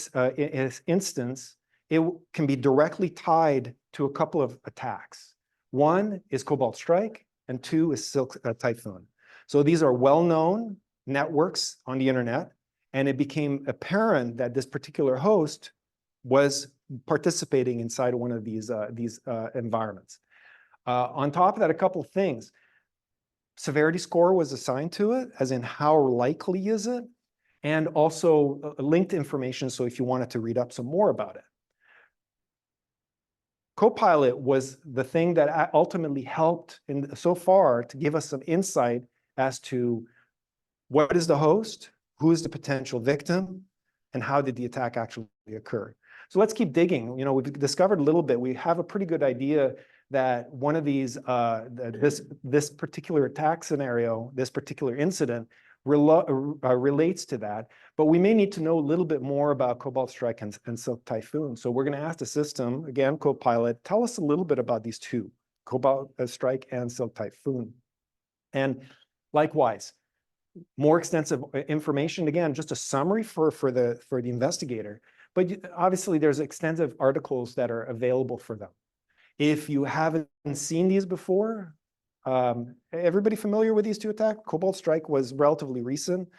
Speaker 1: instance, it can be directly tied to a couple of attacks. One is Cobalt Strike, and two is Silk Typhoon. So these are well-known networks on the internet, and it became apparent that this particular host was participating inside one of these environments. On top of that, a couple of things. Severity score was assigned to it, as in how likely is it, and also linked information, so if you wanted to read up some more about it. Copilot was the thing that ultimately helped so far to give us some insight as to what is the host, who is the potential victim, and how did the attack actually occur. So let's keep digging. You know, we've discovered a little bit. We have a pretty good idea that one of these, this particular attack scenario, this particular incident relates to that, but we may need to know a little bit more about Cobalt Strike and Silk Typhoon. So we're going to ask the system, again, Copilot, tell us a little bit about these two, Cobalt Strike and Silk Typhoon. And likewise, more extensive information, again, just a summary for the investigator, but obviously there's extensive articles that are available for them. If you haven't seen these before, everybody familiar with these two attacks? Cobalt Strike was relatively recent.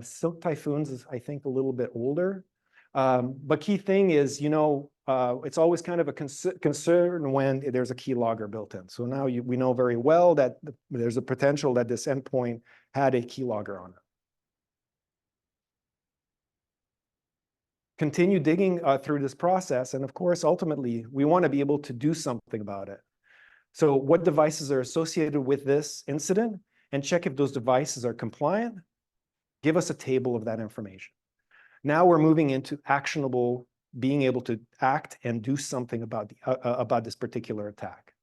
Speaker 1: Silk Typhoons is, I think, a little bit older. But key thing is, you know, it's always kind of a concern when there's a keylogger built in. So now we know very well that there's a potential that this endpoint had a keylogger on it. Continue digging through this process. And of course, ultimately, we want to be able to do something about it. So what devices are associated with this incident, and check if those devices are compliant. Give us a table of that information. Now we're moving into actionable, being able to act and do something about this particular attack.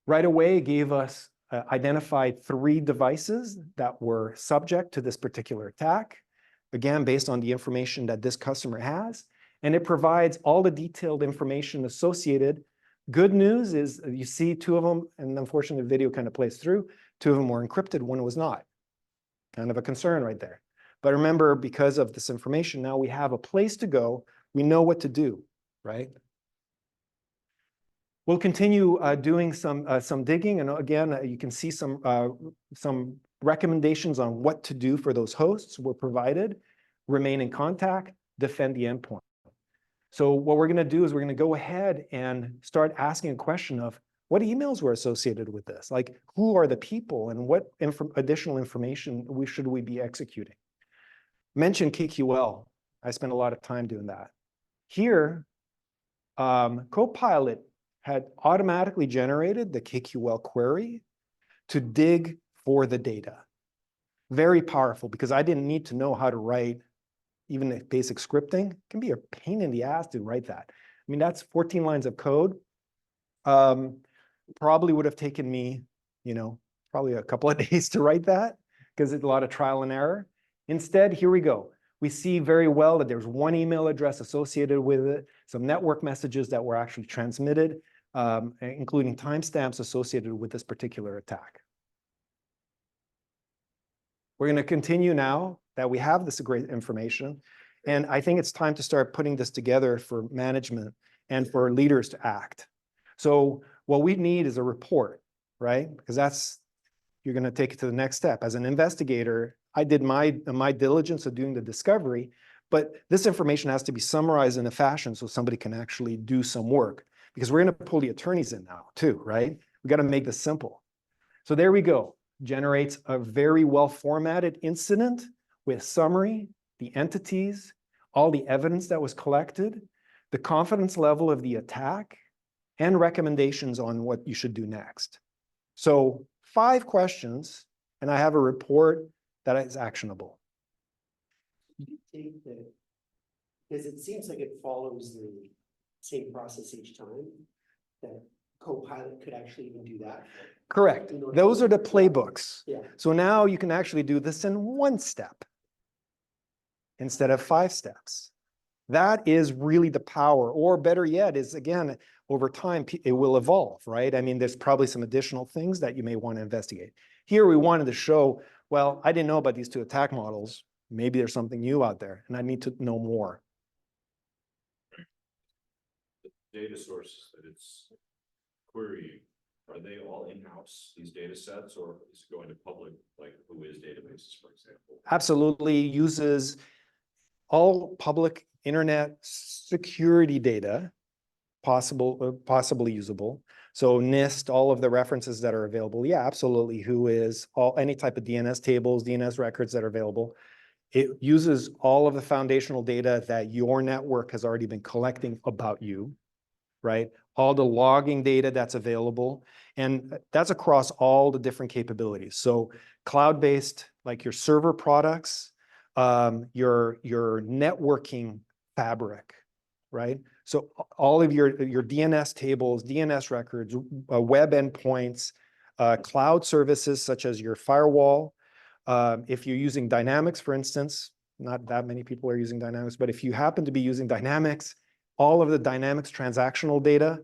Speaker 1: Right away, it gave us identified 3 devices that were subject to this particular attack, again, based on the information that this customer has, and it provides all the detailed information associated. Good news is you see 2 of them, and unfortunately the video kind of plays through, 2 of them were encrypted, 1 was not. Kind of a concern right there. But remember, because of this information, now we have a place to go. We know what to do, right? We'll continue doing some digging, and again, you can see some recommendations on what to do for those hosts were provided. Remain in contact, defend the endpoint. So what we're going to do is we're going to go ahead and start asking a question of what emails were associated with this, like who are the people and what additional information should we be executing. Mention KQL. I spent a lot of time doing that. Here, Copilot had automatically generated the KQL query to dig for the data. Very powerful, because I didn't need to know how to write even the basic scripting. It can be a pain in the ass to write that. I mean, that's 14 lines of code. Probably would have taken me, you know, probably a couple of days to write that, because it's a lot of trial and error. Instead, here we go. We see very well that there's 1 email address associated with it, some network messages that were actually transmitted, including timestamps associated with this particular attack. We're going to continue now that we have this great information, and I think it's time to start putting this together for management and for leaders to act. So what we need is a report, right? Because that's, you're going to take it to the next step. As an investigator, I did my diligence of doing the discovery, but this information has to be summarized in a fashion so somebody can actually do some work, because we're going to pull the attorneys in now too, right? We got to make this simple. So there we go. generates a very well formatted incident with summary, the entities, all the evidence that was collected, the confidence level of the attack, and recommendations on what you should do next. So 5 questions, and I have a report that is actionable.
Speaker 3: You take the, because it seems like it follows the same process each time, that Copilot could actually even do that.
Speaker 1: Correct. Those are the playbooks.
Speaker 3: Yeah.
Speaker 1: So now you can actually do this in 1 step instead of 5 steps. That is really the power, or better yet, is again, over time, it will evolve, right? I mean, there's probably some additional things that you may want to investigate. Here, we wanted to show, well, I didn't know about these 2 attack models. Maybe there's something new out there, and I need to know more.
Speaker 4: The data sources that it's querying, are they all in-house, these data sets, or is it going to public, like Whois databases, for example?
Speaker 1: Absolutely uses all public internet security data, possibly usable. So NIST, all of the references that are available. Yeah, absolutely. Whois, any type of DNS tables, DNS records that are available. It uses all of the foundational data that your network has already been collecting about you, right? All the logging data that's available. And that's across all the different capabilities. So cloud-based, like your server products, your networking fabric, right? So all of your DNS tables, DNS records, web endpoints, cloud services such as your firewall. If you're using Dynamics, for instance, not that many people are using Dynamics, but if you happen to be using Dynamics, all of the Dynamics transactional data,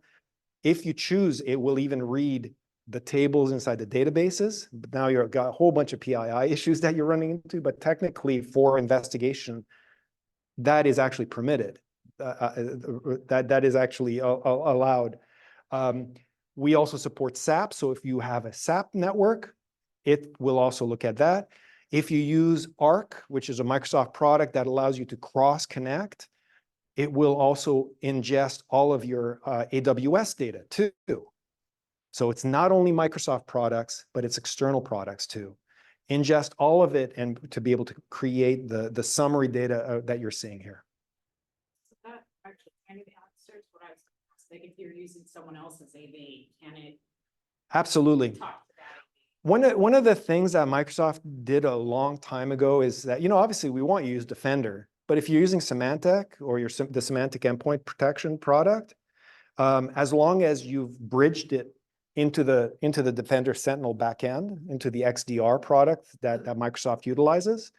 Speaker 1: if you choose, it will even read the tables inside the databases. But now you've got a whole bunch of PII issues that you're running into, but technically for investigation, that is actually permitted. That is actually allowed. We also support SAP. So if you have a SAP network, it will also look at that. If you use Arc, which is a Microsoft product that allows you to cross-connect, it will also ingest all of your AWS data too. So it's not only Microsoft products, but it's external products too. Ingest all of it and to be able to create the summary data that you're seeing here.
Speaker 5: So that actually kind of answers what I was like, if you're using someone else's AV, can it
Speaker 1: Absolutely.
Speaker 5: talk to that?
Speaker 1: One of the things that Microsoft did a long time ago is that, obviously we want you to use Defender, but if you're using Symantec or the Symantec endpoint protection product, as long as you've bridged it into the Defender Sentinel backend, into the XDR product that Microsoft utilizes,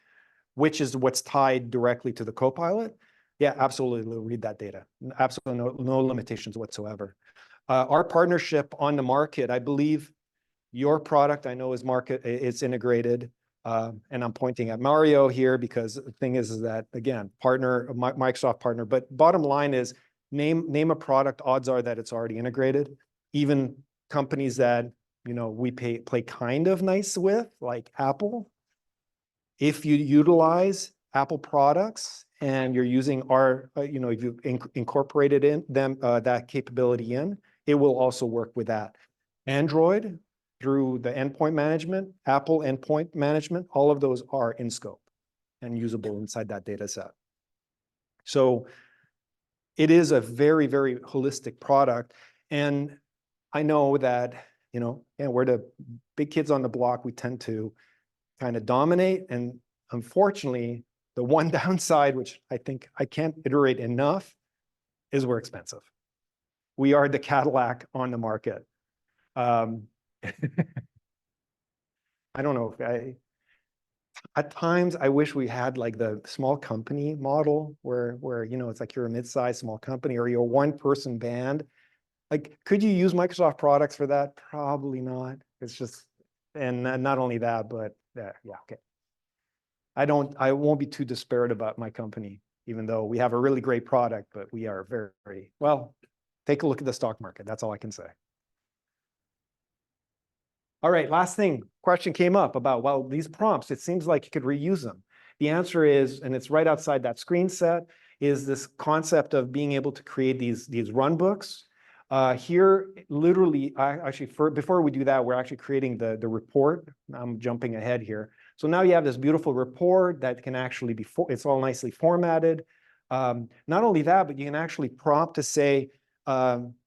Speaker 1: which is what's tied directly to the Copilot, yeah, absolutely, they'll read that data. Absolutely no limitations whatsoever. Our partnership on the market, I believe your product, I know it's integrated, and I'm pointing at Mario here because the thing is that, again, Microsoft partner, but bottom line is name a product, odds are that it's already integrated. Even companies that, we play kind of nice with, like Apple, if you utilize Apple products and you're using our, if you've incorporated in them, that capability in, it will also work with that. Android, through the endpoint management, Apple endpoint management, all of those are in scope and usable inside that data set. So it is a very, very holistic product. And I know that, we're the big kids on the block. We tend to kind of dominate. And unfortunately, the one downside, which I think I can't iterate enough, is we're expensive. We are the Cadillac on the market. I don't know at times I wish we had like the small company model where it's like you're a mid-sized small company or you're a one-person band. Like, could you use Microsoft products for that? Probably not. It's just, and not only that, but yeah, okay. I won't be too disparate about my company, even though we have a really great product, but we are very, very, well, take a look at the stock market. That's all I can say. All right, last thing, question came up about, well, these prompts, it seems like you could reuse them. The answer is, and it's right outside that screen set, is this concept of being able to create these run books. Here, literally, actually, before we do that, we're actually creating the report. I'm jumping ahead here. So now you have this beautiful report that can actually be, it's all nicely formatted. Not only that, but you can actually prompt to say,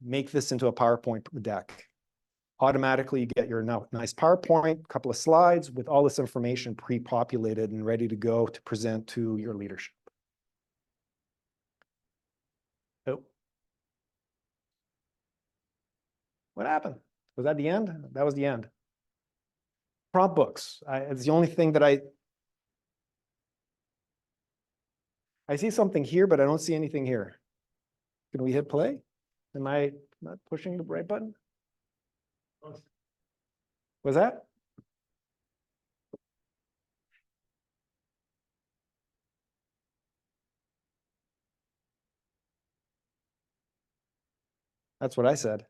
Speaker 1: make this into a PowerPoint deck. Automatically, you get your nice PowerPoint, couple of slides with all this information pre-populated and ready to go to present to your leadership. Oh. What happened? Was that the end? That was the end. Prompt books. It's the only thing that I see something here, but I don't see anything here. Can we hit play? Am I not pushing the right button? Was that? That's what I said.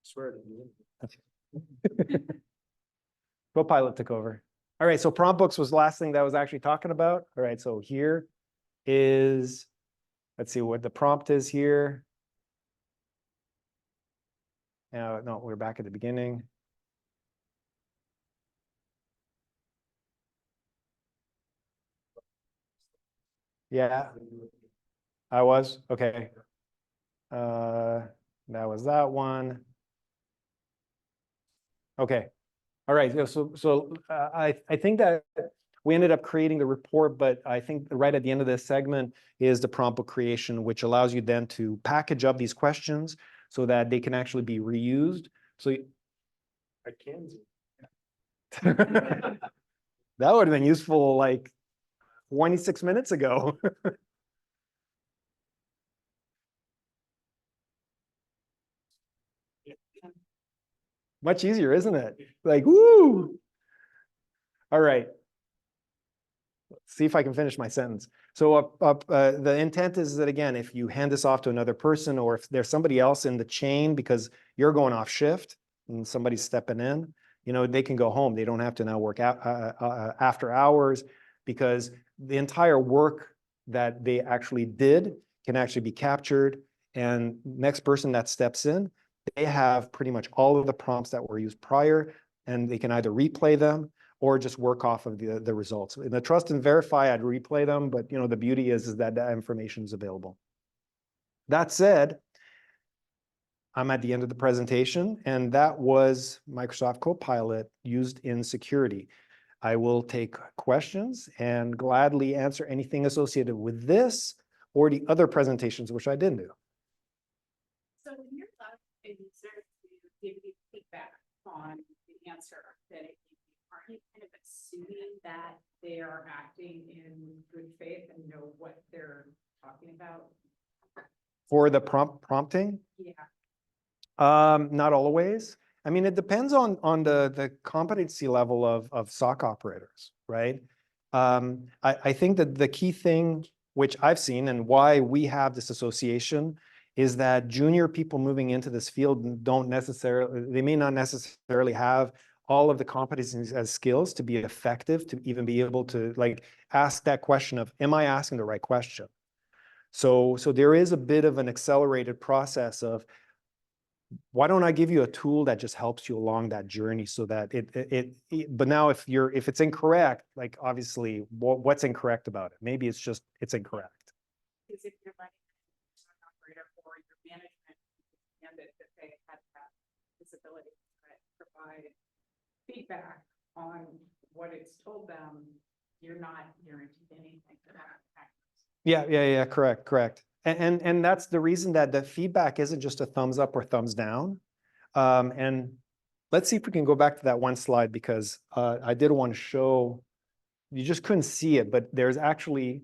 Speaker 3: Swear to you.
Speaker 1: Copilot took over. All right, so prompt books was the last thing that I was actually talking about. All right, so here is, let's see what the prompt is here. No, we're back at the beginning. Yeah, I was, okay. That was that one. Okay, all right, so I think that we ended up creating the report, but I think right at the end of this segment is the prompt book creation, which allows you then to package up these questions so that they can actually be reused. So
Speaker 3: I can.
Speaker 1: that would have been useful like 26 minutes ago. Much easier, isn't it? Like, woo! All right. Let's see if I can finish my sentence. So the intent is that, again, if you hand this off to another person or if there's somebody else in the chain because you're going off shift and somebody's stepping in, you know, they can go home. They don't have to now work out after hours because the entire work that they actually did can actually be captured. And next person that steps in, they have pretty much all of the prompts that were used prior, and they can either replay them or just work off of the results. In the trust and verify, I'd replay them, but you know, the beauty is that that information is available. That said, I'm at the end of the presentation, and that was Microsoft Copilot used in security. I will take questions and gladly answer anything associated with this or the other presentations, which I didn't do.
Speaker 5: So when you're allowed a user to give you feedback on the answer that it gives you, aren't you kind of assuming that they are acting in good faith and know what they're talking about?
Speaker 1: For the prompting,
Speaker 5: Yeah.
Speaker 1: not always. I mean, it depends on the competency level of SOC operators, right? I think that the key thing which I've seen and why we have this association is that junior people moving into this field don't necessarily, they may not necessarily have all of the competencies as skills to be effective, to even be able to like ask that question of, am I asking the right question? So there is a bit of an accelerated process of, why don't I give you a tool that just helps you along that journey so that but now if it's incorrect, like obviously what's incorrect about it? Maybe it's just, it's incorrect.
Speaker 5: Because if you're running an operator or your management, and that they have that visibility to provide feedback on what it's told them, you're not guaranteed anything for that.
Speaker 1: Yeah, correct. And that's the reason that the feedback isn't just a thumbs up or thumbs down. And let's see if we can go back to that one slide because I did want to show, you just couldn't see it, but there's actually,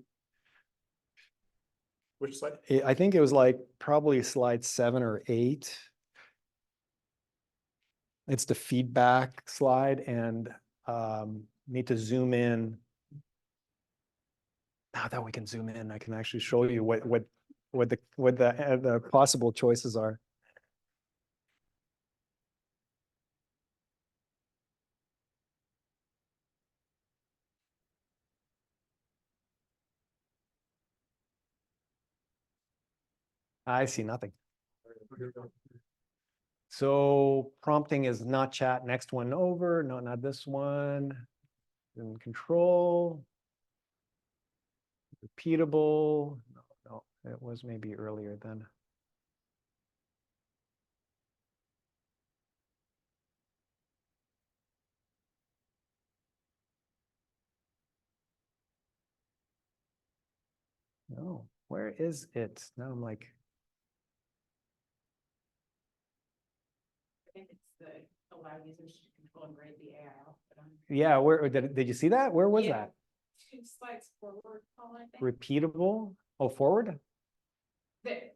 Speaker 3: Which slide?
Speaker 1: I think it was like probably slide 7 or 8. It's the feedback slide and need to zoom in. Now that we can zoom in, I can actually show you what the possible choices are. I see nothing. So prompting is not chat, next one over, no, not this one. And control. Repeatable, no, it was maybe earlier then. No, where is it? Now I'm like,
Speaker 5: I think it's the allow users to control and grade the AI output.
Speaker 1: yeah, where did you see that? Where was
Speaker 5: Yeah.
Speaker 1: that?
Speaker 5: 2 slides forward, Paul, I think.
Speaker 1: Repeatable, oh, forward?
Speaker 5: That,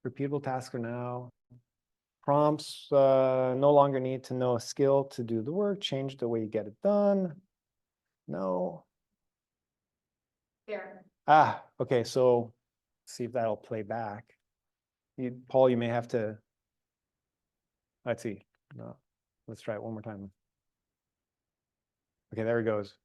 Speaker 1: Repeatable task are now. Prompts no longer need to know a skill to do the work, change the way you get it done. No.
Speaker 5: there.
Speaker 1: Ah, okay, so see if that'll play back. Paul, you may have to. Let's see. No, let's try it one more time. Okay, there it goes.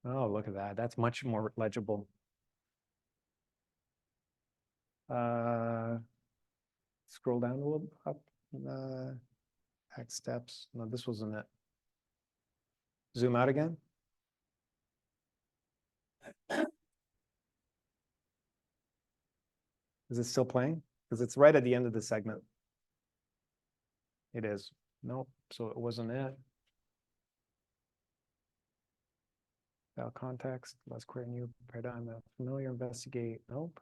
Speaker 1: Oh, look at that. That's much more legible. Scroll down a little up. Back steps. No, this wasn't it. Zoom out again. Is it still playing? Because it's right at the end of the segment. It is. Nope. So it wasn't it. Without context, let's create a new paradigm. Familiar, investigate. Nope.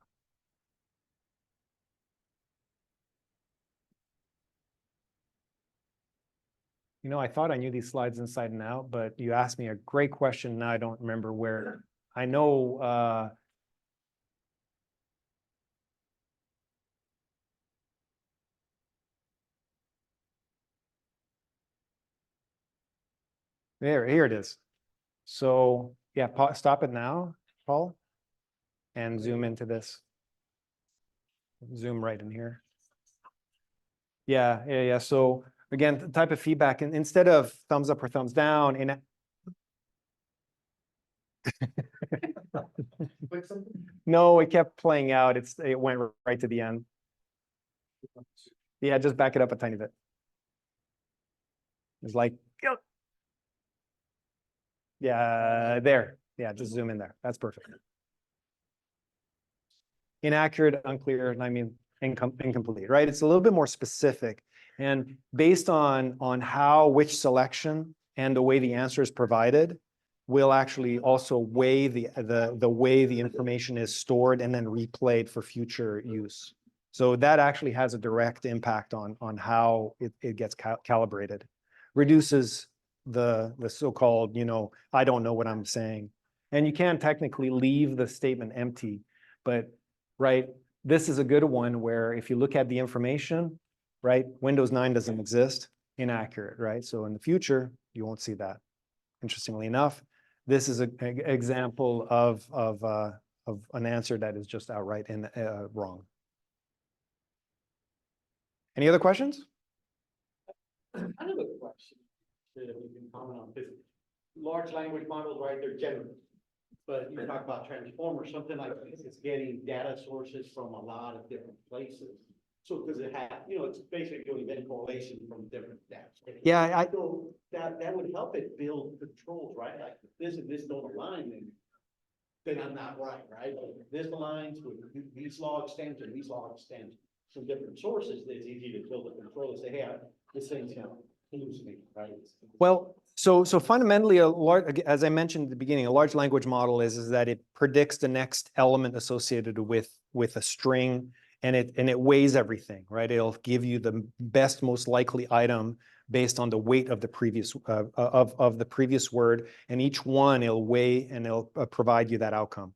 Speaker 1: You know, I thought I knew these slides inside and out, but you asked me a great question. Now I don't remember where. I know. Here it is. So yeah, stop it now, Paul, and zoom into this. Zoom right in here. Yeah. So again, the type of feedback, and instead of thumbs up or thumbs down, in no, it kept playing out. It went right to the end. Yeah, just back it up a tiny bit. It's like, yeah, there. Yeah, just zoom in there. That's perfect. Inaccurate, unclear, and I mean incomplete, right? It's a little bit more specific. And based on which selection and the way the answer is provided, will actually also weigh the way the information is stored and then replayed for future use. So that actually has a direct impact on how it gets calibrated. Reduces the so-called, I don't know what I'm saying. And you can technically leave the statement empty, but right, this is a good one where if you look at the information, right, Windows 9 doesn't exist, inaccurate, right? So in the future, you won't see that. Interestingly enough, this is an example of an answer that is just outright wrong. Any other questions?
Speaker 2: I have a question that we can comment on, because large language models, right, they're general. But you talk about transformers, something like this, it's getting data sources from a lot of different places. So does it have, it's basically doing event correlation from different data.
Speaker 1: Yeah,
Speaker 2: So that would help it build controls, right? Like if this and this don't align, then I'm not right? But if this aligns with these log stems and these log stems from different sources, it's easy to build a control and say, hey, this thing's gonna hallucinate, right?
Speaker 1: well, so fundamentally, as I mentioned at the beginning, a large language model is that it predicts the next element associated with a string, and it weighs everything, right? It'll give you the best, most likely item based on the weight of the previous of the previous word, and each one it'll weigh and it'll provide you that outcome.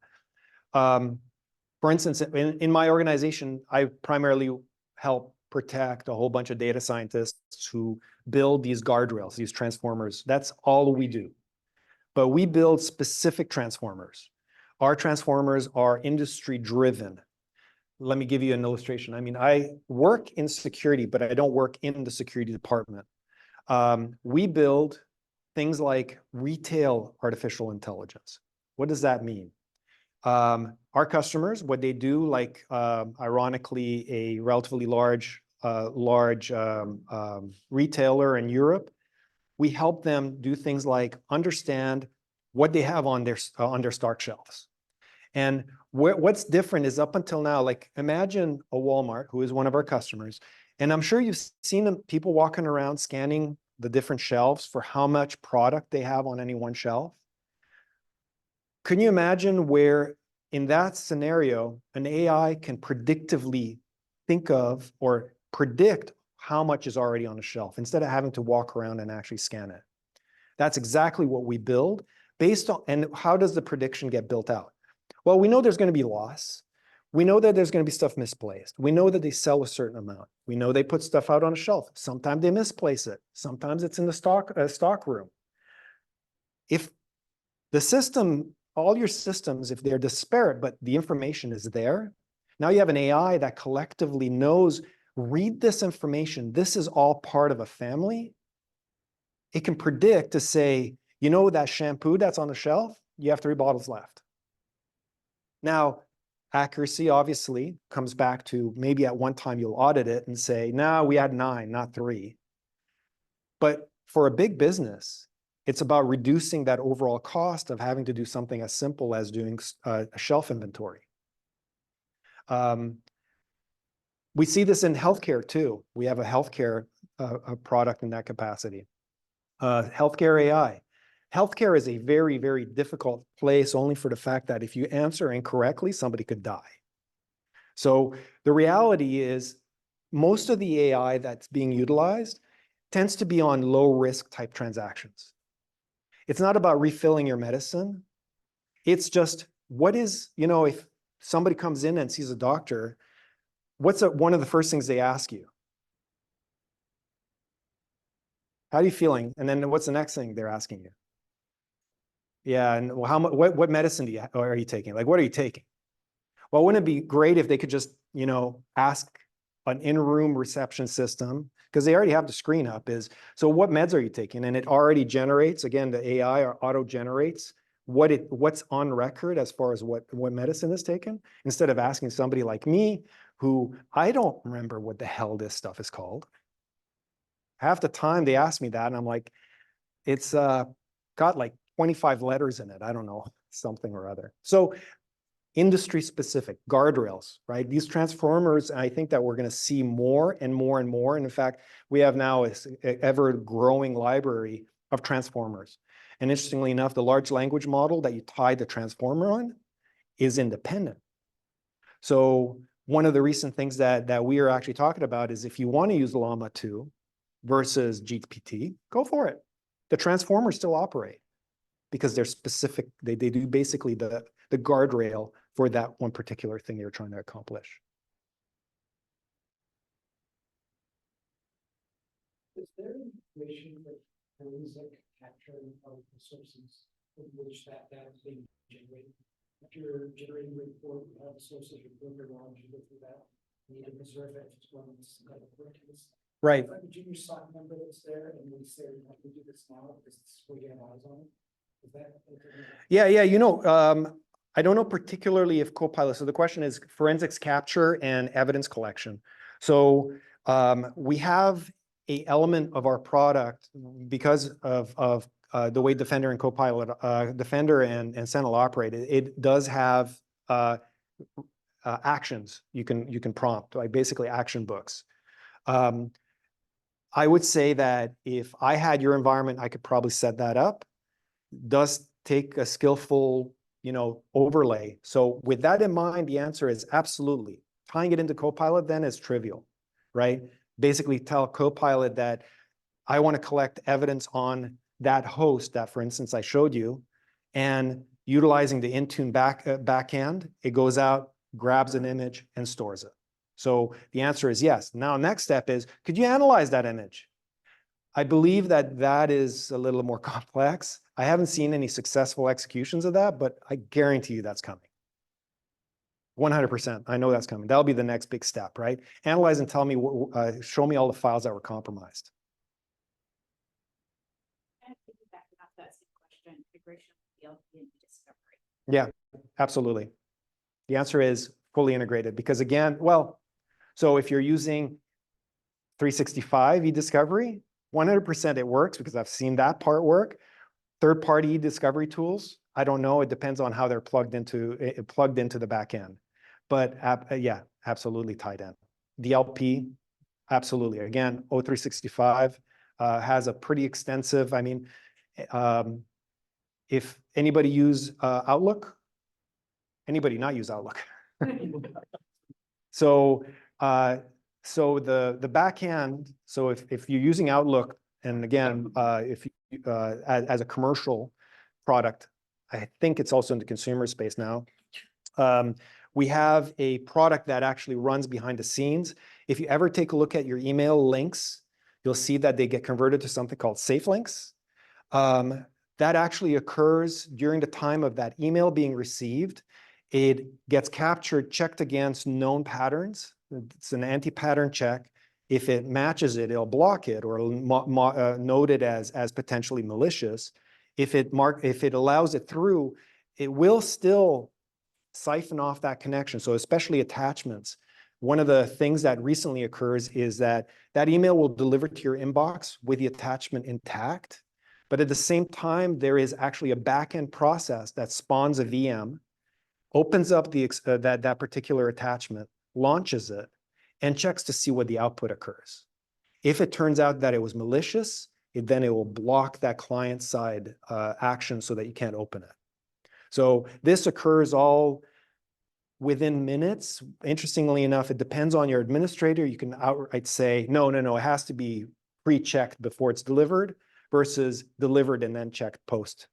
Speaker 1: For instance, in my organization, I primarily help protect a whole bunch of data scientists who build these guardrails, these transformers. That's all we do. But we build specific transformers. Our transformers are industry driven. Let me give you an illustration. I mean, I work in security, but I don't work in the security department. We build things like retail artificial intelligence. What does that mean? Our customers, what they do, like ironically, a relatively large retailer in Europe, we help them do things like understand what they have on their stock shelves. And what's different is up until now, like imagine a Walmart, who is one of our customers, and I'm sure you've seen them, people walking around scanning the different shelves for how much product they have on any one shelf. Can you imagine where in that scenario, an AI can predictively think of or predict how much is already on the shelf instead of having to walk around and actually scan it? That's exactly what we build based on, and how does the prediction get built out? Well, we know there's going to be loss. We know that there's going to be stuff misplaced. We know that they sell a certain amount. We know they put stuff out on a shelf. Sometimes they misplace it. Sometimes it's in the stock room. If the system, all your systems, if they're disparate, but the information is there, now you have an AI that collectively knows, read this information. This is all part of a family. It can predict to say, you know, that shampoo that's on the shelf, you have 3 bottles left. Now, accuracy obviously comes back to maybe at one time you'll audit it and say, no, we had 9, not 3. But for a big business, it's about reducing that overall cost of having to do something as simple as doing a shelf inventory. We see this in healthcare too. We have a healthcare product in that capacity. Healthcare AI. Healthcare is a very, very difficult place only for the fact that if you answer incorrectly, somebody could die. So the reality is most of the AI that's being utilized tends to be on low risk type transactions. It's not about refilling your medicine. It's just what is, you know, if somebody comes in and sees a doctor, what's one of the first things they ask you? How are you feeling? And then what's the next thing they're asking you? Yeah, and well, how much? What medicine are you taking? Like, what are you taking? Well, wouldn't it be great if they could just, you know, ask an in-room reception system, because they already have the screen up, is, so what meds are you taking? And it already generates, again, the AI or auto-generates what's on record as far as what medicine is taken, instead of asking somebody like me, who I don't remember what the hell this stuff is called. Half the time they ask me that, and I'm like, it's got like 25 letters in it. I don't know, something or other. So industry specific guardrails, right? These transformers, I think that we're going to see more and more and more. And in fact, we have now an ever growing library of transformers. And interestingly enough, the large language model that you tie the transformer on is independent. So one of the recent things that we are actually talking about is if you want to use Llama 2 versus GPT, go for it. The transformers still operate because they're specific. They do basically the guardrail for that one particular thing you're trying to accomplish.
Speaker 3: Is there information for forensic capturing of the sources from which that data is being generated? If you're generating a report, you have the sources, your broker knowledge, you go through that. You need to preserve it if it's one that's got a correctness.
Speaker 1: Right.
Speaker 3: If I have a junior SOC member that's there and we say, we have to do this now because it's we get eyes on it. Is that?
Speaker 1: Yeah, you know, I don't know particularly if Copilot, so the question is forensics capture and evidence collection. So we have an element of our product because of the way Defender and Copilot, Defender and Sentinel operate. It does have actions you can prompt, like basically action books. I would say that if I had your environment, I could probably set that up. Does take a skillful, you know, overlay. So with that in mind, the answer is absolutely. Tying it into Copilot then is trivial, right? Basically tell Copilot that I want to collect evidence on that host that, for instance, I showed you, and utilizing the Intune backend, it goes out, grabs an image, and stores it. So the answer is yes. Now, next step is, could you analyze that image? I believe that is a little more complex. I haven't seen any successful executions of that, but I guarantee you that's coming. 100%. I know that's coming. That'll be the next big step, right? Analyze and tell me, show me all the files that were compromised.
Speaker 5: And piggyback question, integration with DLP and discovery.
Speaker 1: Yeah, absolutely. The answer is fully integrated because again, well, so if you're using 365 eDiscovery, 100% it works because I've seen that part work. Third-party eDiscovery tools, I don't know. It depends on how they're plugged into the back end. But yeah, absolutely tied in. DLP, absolutely. Again, O365 has a pretty extensive, I mean, if anybody use Outlook, anybody not use Outlook. So the back end, so if you're using Outlook, and again, if you, as a commercial product, I think it's also in the consumer space now. We have a product that actually runs behind the scenes. If you ever take a look at your email links, you'll see that they get converted to something called safe links. That actually occurs during the time of that email being received. It gets captured, checked against known patterns. It's an anti-pattern check. If it matches it, it'll block it or note it as potentially malicious. If it allows it through, it will still siphon off that connection. So especially attachments. One of the things that recently occurs is that that email will deliver to your inbox with the attachment intact. But at the same time, there is actually a backend process that spawns a VM, opens up that particular attachment, launches it, and checks to see what the output occurs. If it turns out that it was malicious, then it will block that client-side action so that you can't open it. So this occurs all within minutes. Interestingly enough, it depends on your administrator. You can outright say, no, it has to be pre-checked before it's delivered versus delivered and then checked post.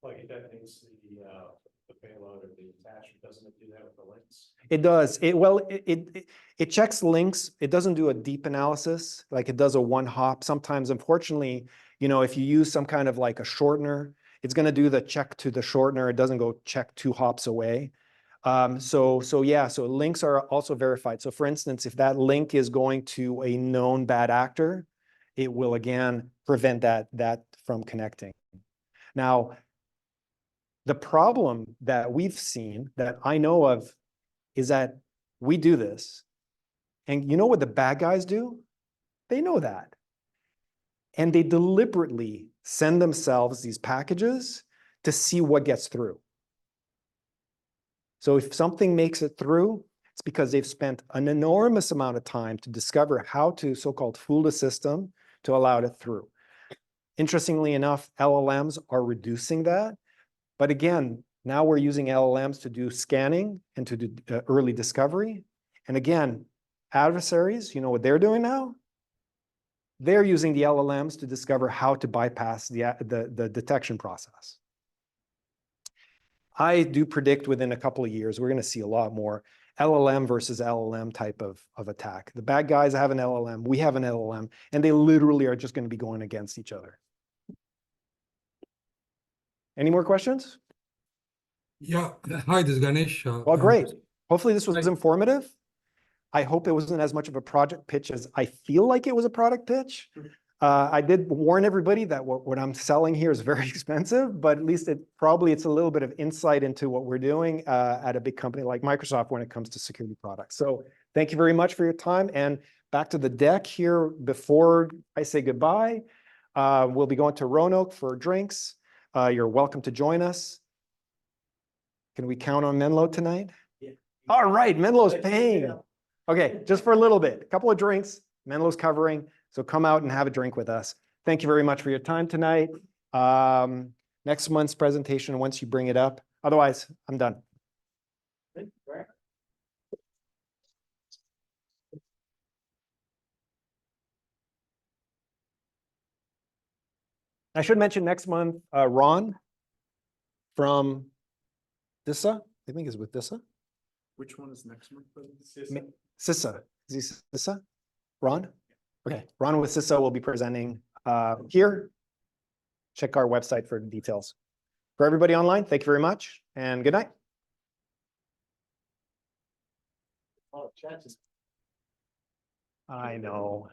Speaker 3: Like it definitely the payload or the attachment, doesn't it do that with the links?
Speaker 1: It does. It checks links. It doesn't do a deep analysis like it does a one hop. Sometimes, unfortunately, if you use some kind of like a shortener, it's going to do the check to the shortener. It doesn't go check 2 hops away. So links are also verified. So for instance, if that link is going to a known bad actor, it will again prevent that from connecting. Now, the problem that we've seen that I know of is that we do this. And you know what the bad guys do? They know that. And they deliberately send themselves these packages to see what gets through. So if something makes it through, it's because they've spent an enormous amount of time to discover how to so-called fool the system to allow it through. Interestingly enough, LLMs are reducing that. But again, now we're using LLMs to do scanning and to do early discovery. And again, adversaries, you know what they're doing now? They're using the LLMs to discover how to bypass the detection process. I do predict within a couple of years, we're going to see a lot more LLM versus LLM type of attack. The bad guys have an LLM, we have an LLM, and they literally are just going to be going against each other. Any more questions?
Speaker 6: Yeah, hi, this is Ganesh.
Speaker 1: Well, great. Hopefully this was informative. I hope it wasn't as much of a project pitch as I feel like it was a product pitch. I did warn everybody that what I'm selling here is very expensive, but at least it's a little bit of insight into what we're doing at a big company like Microsoft when it comes to security products. So thank you very much for your time. And back to the deck here before I say goodbye. We'll be going to Roanoke for drinks. You're welcome to join us. Can we count on Menlo tonight?
Speaker 3: Yeah.
Speaker 1: All right, Menlo's paying. Okay, just for a little bit, a couple of drinks, Menlo's covering, so come out and have a drink with us. Thank you very much for your time tonight. Next month's presentation, once you bring it up. Otherwise, I'm done. I should mention next month, Ron from DISA, I think is with DISA.
Speaker 3: Which one is next month?
Speaker 1: CISA. Is he CISA? Ron? Okay, Ron with CISA will be presenting here. Check our website for details. For everybody online, thank you very much and good night.
Speaker 3: Oh, chat is.
Speaker 1: I know.